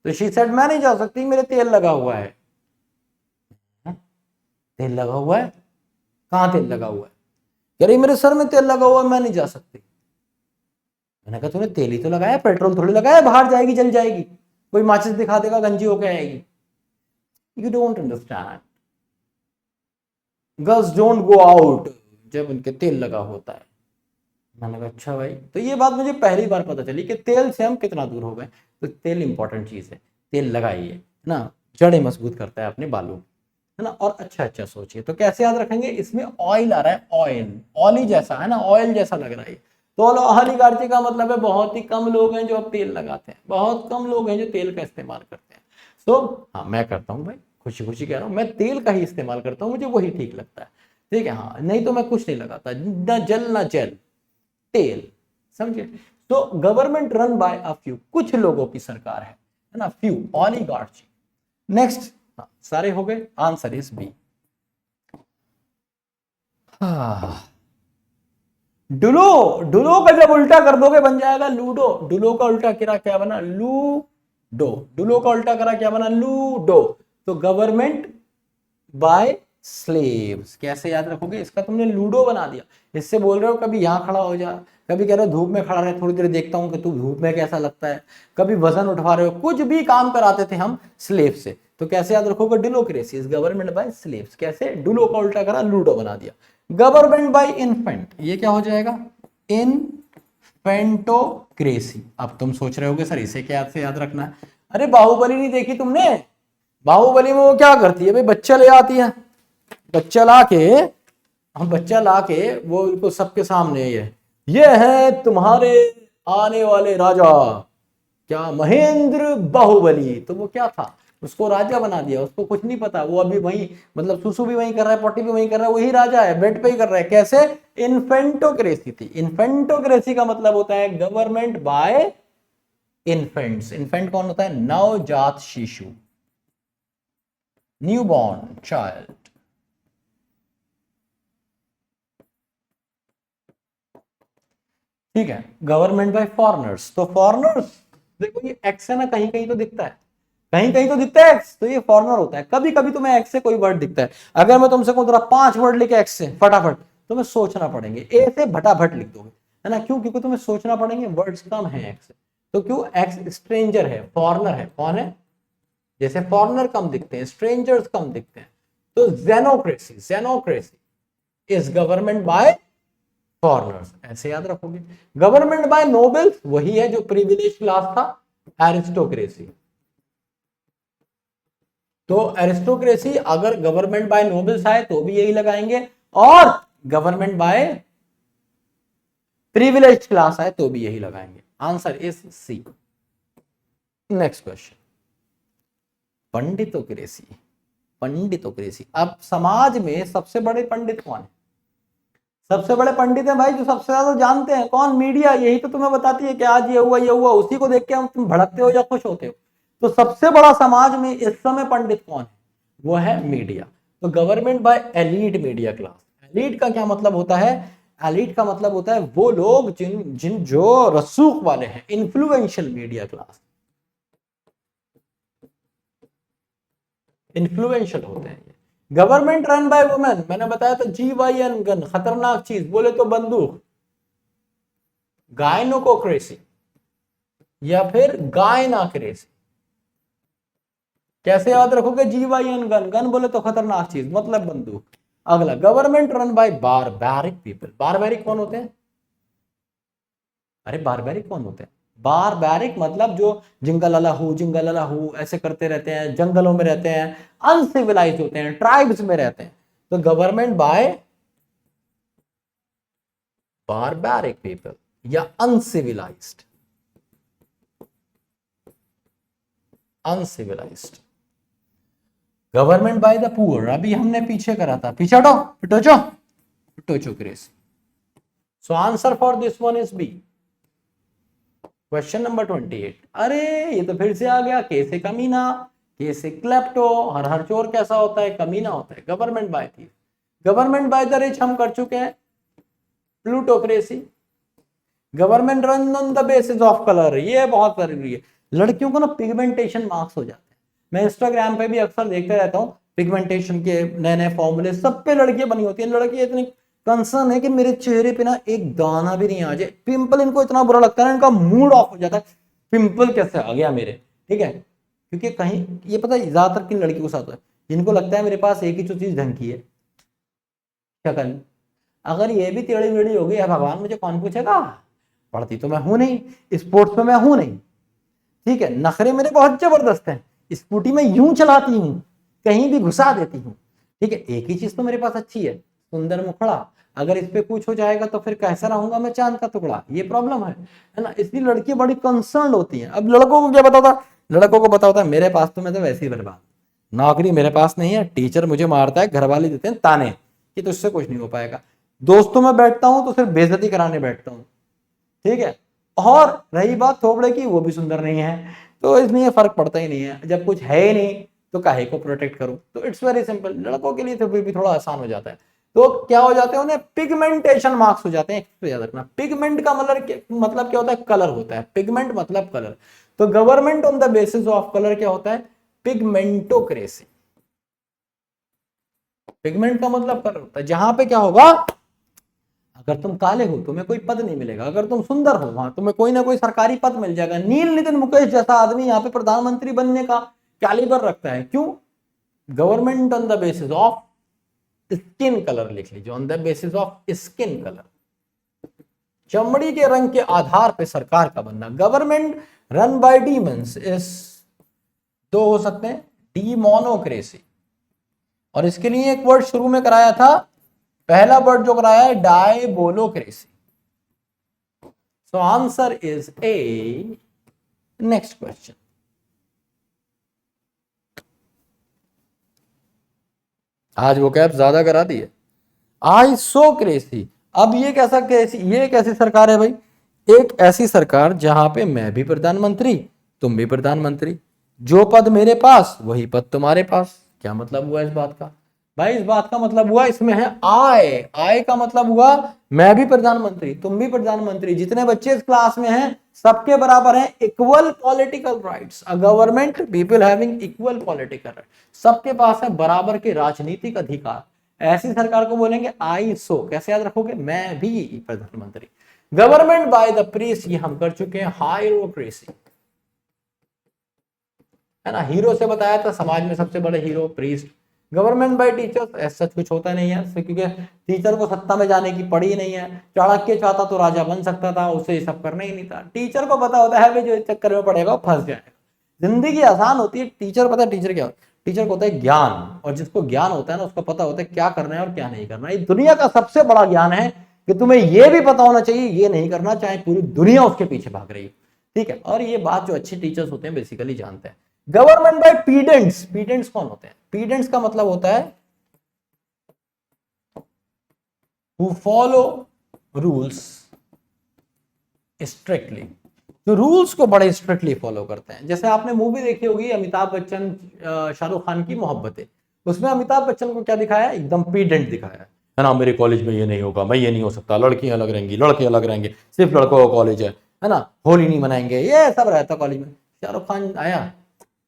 तो शी सेड मैं नहीं जा सकती, मेरे तेल लगा हुआ है। तेल लगा हुआ है, कहाँ तेल लगा हुआ है, कह रही मेरे सर में तेल लगा हुआ है, मैं नहीं जा सकती। मैंने कहा तूने तेल ही तो लगाया, पेट्रोल थोड़ी लगाया, बाहर जाएगी जल जाएगी, कोई माचिस दिखा देगा गंजी होके आएगी। You don't understand, girls don't go out जब उनके तेल लगा होता है। मैंने कहा अच्छा भाई, तो ये बात मुझे पहली बार पता चली कि तेल से हम कितना दूर हो गए। तो तेल इंपॉर्टेंट चीज है, तेल लगाइए ना, जड़ें मजबूत करता है अपने बालों, है ना। और अच्छा अच्छा सोचिए, तो कैसे याद रखेंगे, इसमें ऑयल आ रहा है, ऑयल, ऑयली जैसा है ना, ऑयल जैसा लग रहा है। तो ओलिगार्ची का मतलब है बहुत ही कम लोग हैं जो अब तेल लगाते हैं, बहुत कम लोग हैं जो तेल का इस्तेमाल करते हैं। तो हाँ मैं करता हूँ भाई, खुशी खुशी कह रहा हूँ, मैं तेल का ही इस्तेमाल करता हूँ, मुझे वही ठीक लगता है, ठीक है। हाँ नहीं तो मैं कुछ नहीं लगाता, ना जल ना जेल, तेल, समझे। तो government run bye a few, कुछ लोगों की सरकार है ना, फ्यू, ओलिगार्ची। नेक्स्ट, सारे हो गए, आंसर इज बी। डुलो, डुलो का जब उल्टा कर दोगे बन जाएगा लूडो, डुलो का उल्टा करा क्या बना, लूडो, डुलो का उल्टा करा क्या बना, लूडो। तो गवर्नमेंट बाय स्लेव्स, कैसे याद रखोगे, इसका तुमने लूडो बना दिया। इससे बोल रहे हो कभी यहां खड़ा हो जा, कभी कह रहे हो धूप में खड़ा रहे, थोड़ी देर देखता हूं कि तू धूप में कैसा लगता है, कभी वजन उठा रहे हो, कुछ भी काम कराते थे हम स्लेव से। तो कैसे याद रखोगे, democracy is government bye slaves, कैसे, डुलो का उल्टा करा लूडो बना दिया। गवर्नमेंट बाय इन्फेंट, ये क्या हो जाएगा, इनफेंटोक्रेसी। अब तुम सोच रहे होगे सर इसे क्या से याद रखना है, अरे बाहुबली नहीं देखी तुमने, बाहुबली में वो क्या करती है भाई, बच्चा ले आती है, बच्चा ला के, हम बच्चा ला के वो उनको सबके सामने, ये है तुम्हारे आने वाले राजा, क्या, महेंद्र बाहुबली। तो वो क्या था, उसको राजा बना दिया, उसको कुछ नहीं पता, वो अभी वही मतलब सुसु भी वही कर रहा है, पोटी भी वही कर रहा है, वही राजा है, बेड पे ही कर रहा है। कैसे, इन्फेंटोक्रेसी थी। इन्फेंटोक्रेसी का मतलब होता है गवर्नमेंट बाय इन्फेंट्स। इन्फेंट कौन होता है, नवजात शिशु, न्यूबॉर्न चाइल्ड। ठीक है, गवर्नमेंट बाय फॉरेनर्स, तो फॉरेनर्स, देखो ये एक्स है ना, कहीं कहीं तो दिखता है, कहीं कहीं तो दिखता है एक्स, तो ये फॉरेनर होता है। कभी कभी तुम्हें एक्स से कोई वर्ड दिखता है, अगर मैं तुमसे कहूं 5 वर्ड लिखे एक्स से फटाफट, तुम्हें सोचना पड़ेंगे, ए से फटाफट लिख दोगे, है ना, क्यों, क्योंकि तुम्हें सोचना पड़ेंगे, वर्ड्स कम है एक्स से। तो क्यों, एक्स स्ट्रेंजर है, फॉरेनर है, कौन है, जैसे फॉरेनर कम दिखते हैं, स्ट्रेंजर्स कम दिखते हैं। तो जेनोक्रेसी, जेनोक्रेसी इज गवर्नमेंट बाय फॉरेनर्स, ऐसे याद रखोगे। गवर्नमेंट बाय नोबल्स, वही है जो प्रिविलेज क्लास था, एरिस्टोक्रेसी। तो एरिस्टोक्रेसी, अगर गवर्नमेंट बाय नोबल्स आए तो भी यही लगाएंगे, और गवर्नमेंट बाय प्रिविलेज क्लास आए तो भी यही लगाएंगे। Answer is C. Next question, पंडितोक्रेसी, पंडितोक्रेसी। अब समाज में सबसे बड़े पंडित कौन है, सबसे बड़े पंडित है भाई, जो सबसे ज्यादा जानते हैं, कौन, मीडिया, यही तो तुम्हें बताती है कि आज ये हुआ ये हुआ, उसी को देख के हम तुम भड़कते हो या खुश होते हो। तो सबसे बड़ा समाज में इस समय पंडित कौन है, वो है मीडिया। तो government bye elite media class. Elite का क्या मतलब होता है? एलीट का मतलब होता है वो लोग जिन जो रसूख वाले हैं, इन्फ्लुएंशियल मीडिया क्लास, इन्फ्लुएंशियल होते हैं। गवर्नमेंट रन बाय वुमेन, मैंने बताया था GYN गन, खतरनाक चीज बोले तो बंदूक। गायनोकोक्रेसी या फिर गायनाक्रेसी, कैसे याद रखोगे? GYN गन, गन बोले तो खतरनाक चीज मतलब बंदूक। अगला, government run bye barbaric people. बारबैरिक कौन होते हैं? अरे बारबैरिक कौन होते हैं? बारबैरिक मतलब जो जिंगल अलाहू ऐसे करते रहते हैं, जंगलों में रहते हैं, अनसिविलाइज होते हैं, ट्राइब्स में रहते हैं। तो गवर्नमेंट बाय बारबैरिक पीपल या uncivilized, uncivilized. Government by the poor, अभी हमने पीछे करा था, पीछे हटो, पिटोचो, पिटोचो क्रेस। So answer for this one is B. Question number 28। अरे ये तो फिर से आ गया, कैसे कमीना, कैसे क्लेप्टो, हर हर चोर कैसा होता है? कमीना होता है। गवर्नमेंट बाय थी, गवर्नमेंट बाय द रिच हम कर चुके हैं, plutocracy. Government run on the basis of colour, ये बहुत जरूरी है। लड़कियों को ना पिगमेंटेशन मार्क्स हो जाते हैं। मैं इंस्टाग्राम पे भी अक्सर देखते रहता हूँ, पिगमेंटेशन के नए नए फॉर्मूले, सब पे लड़कियां बनी होती हैं। लड़की इतनी कंसर्न है कि मेरे चेहरे पे ना एक दाना भी नहीं आ जाए, पिंपल इनको इतना बुरा लगता है, इनका मूड ऑफ हो जाता है, पिंपल कैसे आ गया मेरे, ठीक है? क्योंकि कहीं ये पता है ज्यादातर किन लड़कियों के साथ है, जिनको लगता है मेरे पास एक ही जो चीज ढंग की है, शक्ल। अगर ये भी टेढ़ी मेढ़ी होगी, है भगवान मुझे कौन पूछेगा? पढ़ती तो मैं हूं नहीं, स्पोर्ट्स में मैं हूं नहीं, ठीक है? नखरे मेरे बहुत जबरदस्त हैं, स्कूटी में यूं चलाती हूं, कहीं भी घुसा देती हूँ, ठीक है? एक ही चीज तो मेरे पास अच्छी है, सुंदर मुखड़ा। अगर इस पे कुछ हो जाएगा तो फिर कैसा रहूंगा मैं, चांद का टुकड़ा। ये प्रॉब्लम है ना? इसलिए लड़कियां बड़ी कंसर्न होती हैं। अब लड़कों को क्या बताता? लड़कों को पता होता है मेरे पास तो मैं तो वैसे ही बर्बाद, नौकरी मेरे पास नहीं है, टीचर मुझे मारता है, घर वाले देते हैं ताने कि तुझसे कुछ नहीं हो पाएगा, दोस्तों में बैठता हूं तो सिर्फ बेइज्जती कराने बैठता हूं, ठीक है? और रही बात थोबड़े की, वो भी सुंदर नहीं है, तो इसलिए फर्क पड़ता ही नहीं है। जब कुछ है ही नहीं तो काहे को प्रोटेक्ट करूं? तो इट्स वेरी सिंपल। लड़कों के लिए तो फिर भी थोड़ा आसान हो जाता है। तो क्या हो जाते हैं, उन्हें पिगमेंटेशन मार्क्स हो जाते हैं। तो याद रखना, पिगमेंट का मतलब क्या होता है? कलर होता है। पिगमेंट मतलब कलर। तो government on the basis of colour क्या होता है? पिगमेंटोक्रेसी। पिगमेंट का मतलब कलर होता है। जहां पे क्या होगा, अगर तुम काले हो तुम्हें कोई पद नहीं मिलेगा, अगर तुम सुंदर हो वहां तुम्हें कोई ना कोई सरकारी पद मिल जाएगा। नील नितिन मुकेश जैसा आदमी यहाँ पे प्रधानमंत्री बनने का कैलिबर रखता है। क्यों? Government on the basis of skin colour, लिख लीजिए, on the basis of skin colour, चमड़ी के रंग के आधार पे सरकार का बनना। गवर्नमेंट रन बाय डीमंस इस दो हो सकते हैं, डीमोनोक्रेसी, और इसके लिए एक वर्ड शुरू में कराया था, पहला वर्ड जो कराया है diabolocracy. So answer is A. Next question, आज वो कैप ज्यादा करा दी है। आइसोक्रेसी, अब ये कैसा कैसी, ये कैसी सरकार है भाई? एक ऐसी सरकार जहां पे मैं भी प्रधानमंत्री, तुम भी प्रधानमंत्री, जो पद मेरे पास वही पद तुम्हारे पास। क्या मतलब हुआ इस बात का? भाई इस बात का मतलब हुआ, इसमें है आय। आय का मतलब हुआ मैं भी प्रधानमंत्री, तुम भी प्रधानमंत्री, जितने बच्चे इस क्लास में हैं सबके बराबर हैं, equal political rights. A government people having equal political rights, सबके पास है बराबर के राजनीतिक अधिकार। ऐसी सरकार को बोलेंगे आईसो। कैसे याद रखोगे? मैं भी प्रधानमंत्री। गवर्नमेंट बाय द प्रीस्ट, ये हम कर चुके हैं, हायरोक्रेसी, है ना? हीरो से बताया था, समाज में सबसे बड़े hero priest. Government by teachers, ऐसा कुछ होता नहीं है, क्योंकि टीचर को सत्ता में जाने की पड़ी ही नहीं है। चाणक्य चाहता तो राजा बन सकता था, उसे ये सब करना ही नहीं था। टीचर को पता होता है जो इस चक्कर में पड़ेगा फंस जाएगा। जिंदगी आसान होती है। टीचर पता है टीचर क्या? टीचर को होता है ज्ञान, और जिसको ज्ञान होता है ना उसको पता होता है क्या करना है और क्या नहीं करना है। ये दुनिया का सबसे बड़ा ज्ञान है कि तुम्हें यह भी पता होना चाहिए ये नहीं करना, चाहे पूरी दुनिया उसके पीछे भाग रही है, ठीक है? और ये बात जो अच्छे टीचर्स होते हैं बेसिकली जानते हैं। गवर्नमेंट बाय पीडेंट्स, पीडेंट्स कौन होते हैं? पीडेंट्स का मतलब होता है हु फॉलो रूल्स स्ट्रिक्टली, जो रूल्स को बड़े स्ट्रिक्टली फॉलो करते हैं। जैसे आपने मूवी देखी होगी अमिताभ बच्चन शाहरुख खान की, मोहब्बतें। उसमें अमिताभ बच्चन को क्या दिखाया है, एकदम पीडेंट दिखाया है ना, मेरे कॉलेज में ये नहीं होगा, मैं ये नहीं हो सकता, लड़कियां अलग रहेंगी, लड़के अलग रहेंगे, सिर्फ लड़कों का कॉलेज है ना, होली नहीं मनाएंगे, ये सब रहता कॉलेज में। शाहरुख खान आया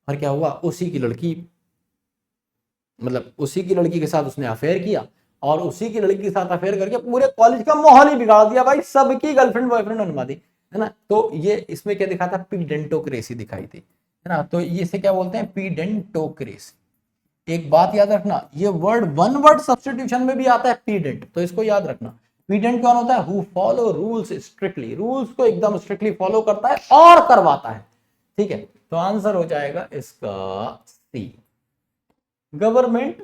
और क्या हुआ, उसी की लड़की, मतलब उसी की लड़की के साथ उसने अफेयर किया और उसी की लड़की के साथ अफेयर करके पूरे कॉलेज का माहौल ही बिगाड़ दिया भाई, सबकी गर्लफ्रेंड बॉयफ्रेंड बनवा दी, है ना। तो ये इसमें क्या दिखा था, पीडेंटोक्रेसी दिखाई थी, है ना। तो ये इसे क्या बोलते हैं, पीडेंटोक्रेसी। एक बात याद रखना, ये वर्ड वन वर्ड सब्स्टिट्यूशन में भी आता है पीडेंट, तो इसको याद रखना। पीडेंट कौन होता है, who follow rules strictly, rules को एकदम स्ट्रिक्टली फॉलो करता है और करवाता है, ठीक है। तो आंसर हो जाएगा इसका C, government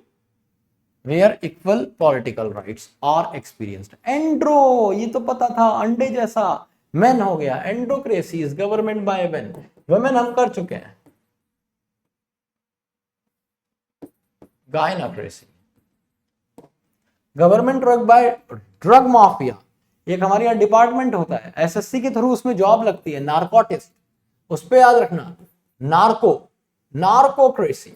where equal political rights are experienced. Andro, ये तो पता था, अंडे जैसा, मेन हो गया, androcracy is government by men, women हम कर चुके हैं, gynocracy, government drug by drug mafia, एक हमारे यहाँ डिपार्टमेंट होता है एसएससी के थ्रू, उसमें जॉब लगती है, नारकोटिस्ट, उस पर याद रखना, नार्को, नार्कोक्रेसी,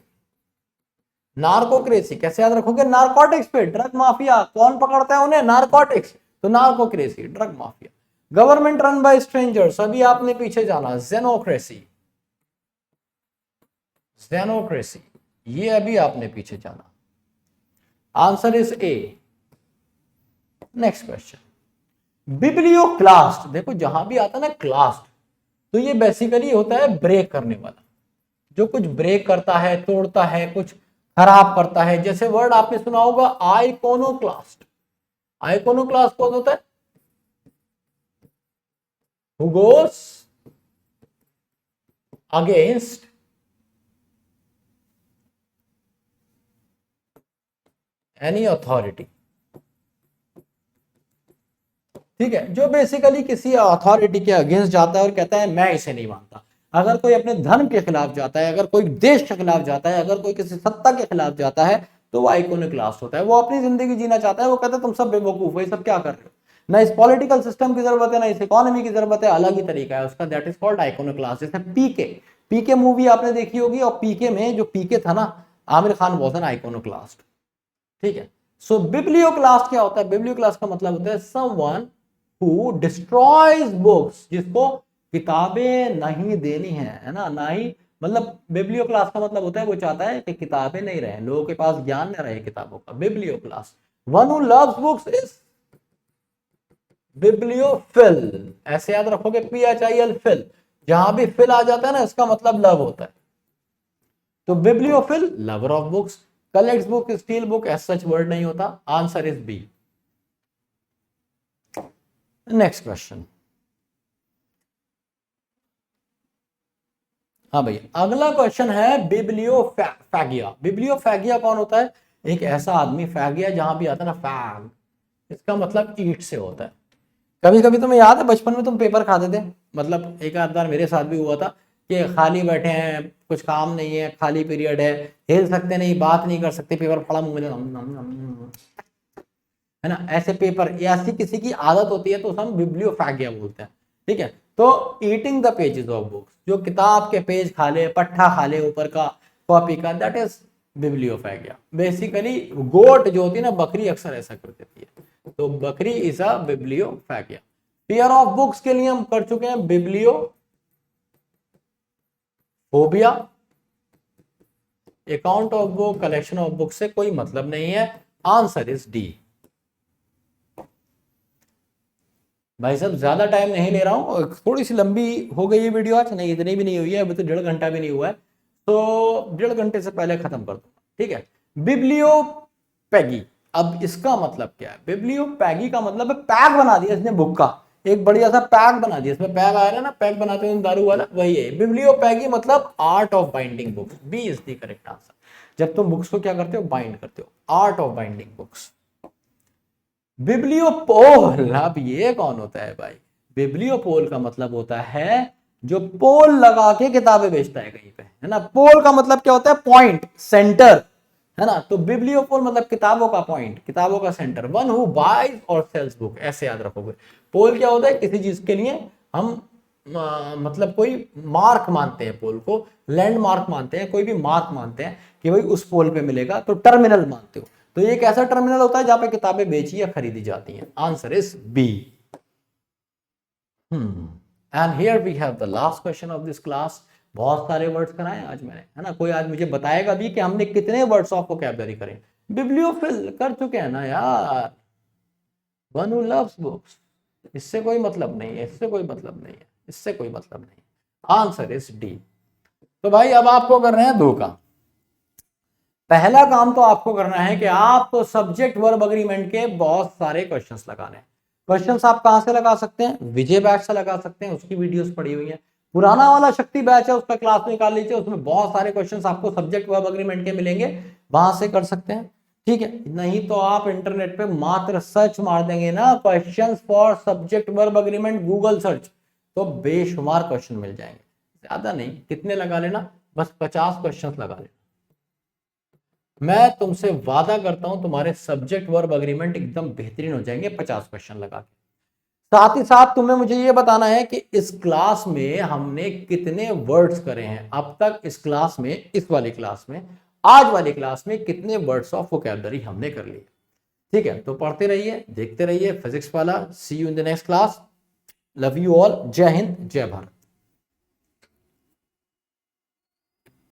नार्कोक्रेसी कैसे याद रखोगे, नारकोटिक्स पे, ड्रग माफिया कौन पकड़ता है उन्हें, नारकोटिक्स, तो narcocracy drug mafia. Government run by strangers, अभी आपने पीछे जाना, जेनोक्रेसी, जेनोक्रेसी, ये अभी आपने पीछे जाना, answer is A. Next question, biblioclast, देखो जहां भी आता है ना क्लास्ट, तो ये बेसिकली होता है ब्रेक करने वाला, जो कुछ ब्रेक करता है, तोड़ता है, कुछ खराब करता है। जैसे वर्ड आपने सुना होगा आइकोनोक्लास्ट, आइकोनोक्लास्ट कौन होता है, who goes against any authority, ठीक है, जो बेसिकली किसी अथॉरिटी के अगेंस्ट जाता है और कहता है मैं इसे नहीं मानता। अगर कोई अपने धर्म के खिलाफ जाता है, अगर कोई देश के खिलाफ जाता है, अगर कोई किसी सत्ता के खिलाफ जाता है, तो वो आइकोनोक्लास्ट होता है। वो अपनी जिंदगी जीना चाहता है, वो कहता है तुम सब बेवकूफ हो, ये सब क्या कर रहे हो, ना इस पॉलिटिकल सिस्टम की जरूरत है, ना इस इकोनॉमी की जरूरत है, अलग ही तरीका है उसका, दैट इज कॉल्ड आइकोनोक्लास्ट। जैसे पीके, पीके मूवी आपने देखी होगी, और पीके में जो पीके था ना, Aamir Khan was an iconoclast, ठीक है। सो बिब्लियोक्लास्ट क्या होता है, बिब्लियोक्लास्ट का मतलब होता है समवन हु डिस्ट्रॉयज बुक्स, जिसको किताबें नहीं देनी है ना, ना ही, मतलब बिब्लियोक्लास का मतलब होता है वो चाहता है कि किताबें नहीं रहे, लोगों के पास ज्ञान न रहे किताबों का, biblioclast. One who loves books is bibliophile, ऐसे याद रखोगे, PHIL, फिल, जहां भी फिल आ जाता है ना, इसका मतलब लव होता है। तो bibliophile lover of books, collects book, steal book, as such word नहीं होता, answer is B. Next question, हाँ भैया, अगला क्वेश्चन है बिब्लियोफैगिया। बिब्लियोफैगिया कौन होता है, एक ऐसा आदमी, फैगिया जहां भी आता है ना, फैग, इसका मतलब ईट से होता है। कभी कभी तुम्हें याद है बचपन में तुम पेपर खाते थे, मतलब एक आध बार मेरे साथ भी हुआ था कि खाली बैठे हैं, कुछ काम नहीं है, खाली पीरियड है, हिल सकते नहीं, बात नहीं कर सकते, पेपर फड़ा मुंह में, है ना, ऐसे पेपर, ऐसी किसी की आदत होती है तो उसे हम बिब्लियोफैगिया बोलते हैं, ठीक है। तो eating the pages of books, जो किताब के पेज खा ले, पट्टा खा ले ऊपर का, कॉपी का, दैट इज बिब्लियोफैगिया। बेसिकली गोट जो होती है ना, बकरी अक्सर ऐसा कर देती है, तो बकरी is a bibliophagia. Fear of books के लिए हम कर चुके हैं bibliophobia, account of book, collection of book से कोई मतलब नहीं है, आंसर इज डी। भाई साहब ज्यादा टाइम नहीं ले रहा हूँ, थोड़ी सी लंबी हो गई ये वीडियो आज, नहीं इतनी भी नहीं हुई है, अभी तो 1.5 घंटा भी नहीं हुआ है, तो 1.5 घंटे से पहले खत्म कर दूंगा, ठीक है। बिब्लियोपैगी, अब इसका मतलब क्या है, बिब्लियोपैगी का मतलब है पैक बना दिया इसने बुक का, एक बढ़िया सा पैक बना दिया, इसमें पैक आया ना, पैक बनाते हैं दारू वाला, वही है बिब्लियोपैगी, मतलब art of binding books, B is the correct answer. जब तुम बुक्स को क्या करते हो, बाइंड करते हो, आर्ट ऑफ बाइंडिंग बुक्स। बिब्लियोपोल, अब ये कौन होता है भाई, बिब्लियोपोल का मतलब होता है जो पोल लगा के किताबें बेचता है कहीं पे, है ना। पोल का मतलब क्या होता है, पॉइंट, सेंटर, है ना। तो बिब्लियोपोल मतलब किताबों का पॉइंट, किताबों का सेंटर। वन हु बाइज और सेल्स बुक, ऐसे याद रखोगे। पोल क्या होता है, किसी चीज के लिए हम मतलब कोई मार्क मानते हैं, पोल को लैंडमार्क मानते हैं, कोई भी मार्क मानते हैं कि भाई उस पोल पे मिलेगा, तो टर्मिनल मानते हो। तो ये एक ऐसा टर्मिनल होता है जहां पे किताबें बेची या खरीदी जाती हैं। Answer is B. And here we have the last question of this class. बहुत सारे वर्ड्स कराए आज मैंने, है ना। कोई आज मुझे बताएगा भी कि हमने कितने वर्ड्स ऑफ वोकैबुलरी करे? बिब्लियोफिल कर चुके हैं ना यार, वन हू लव्स बुक्स। इससे कोई मतलब नहीं है, इससे कोई मतलब नहीं है, इससे कोई मतलब नहीं। Answer is D. तो भाई अब आपको कर रहे हैं दो काम। पहला काम तो आपको करना है कि आपको सब्जेक्ट वर्ब अग्रीमेंट के बहुत सारे क्वेश्चंस लगाने हैं। क्वेश्चंस आप कहां से लगा सकते हैं? विजय बैच से लगा सकते हैं, उसकी वीडियोस पड़ी हुई हैं। पुराना वाला शक्ति बैच है, उसका क्लास निकाल लीजिए, उसमें बहुत सारे क्वेश्चंस आपको सब्जेक्ट वर्ब अग्रीमेंट के मिलेंगे, वहां से कर सकते हैं। ठीक है, नहीं तो आप इंटरनेट पे मात्र सर्च मार देंगे ना, questions for subject verb agreement, Google search, तो बेशुमार क्वेश्चन मिल जाएंगे। ज्यादा नहीं, कितने लगा लेना, बस 50 क्वेश्चन लगा लेना। मैं तुमसे वादा करता हूं तुम्हारे सब्जेक्ट वर्ब अग्रीमेंट एकदम बेहतरीन हो जाएंगे 50 क्वेश्चन लगा के। साथ ही साथ तुम्हें मुझे यह बताना है कि इस क्लास में हमने कितने वर्ड्स करे हैं अब तक। इस क्लास में, इस वाली क्लास में, आज वाली क्लास में कितने वर्ड्स ऑफ वोकैबुलरी हमने कर लिए। ठीक है, तो पढ़ते रहिए, देखते रहिए फिजिक्स वाला। See you in the next class. Love you all. Jai Hind, जय भारत।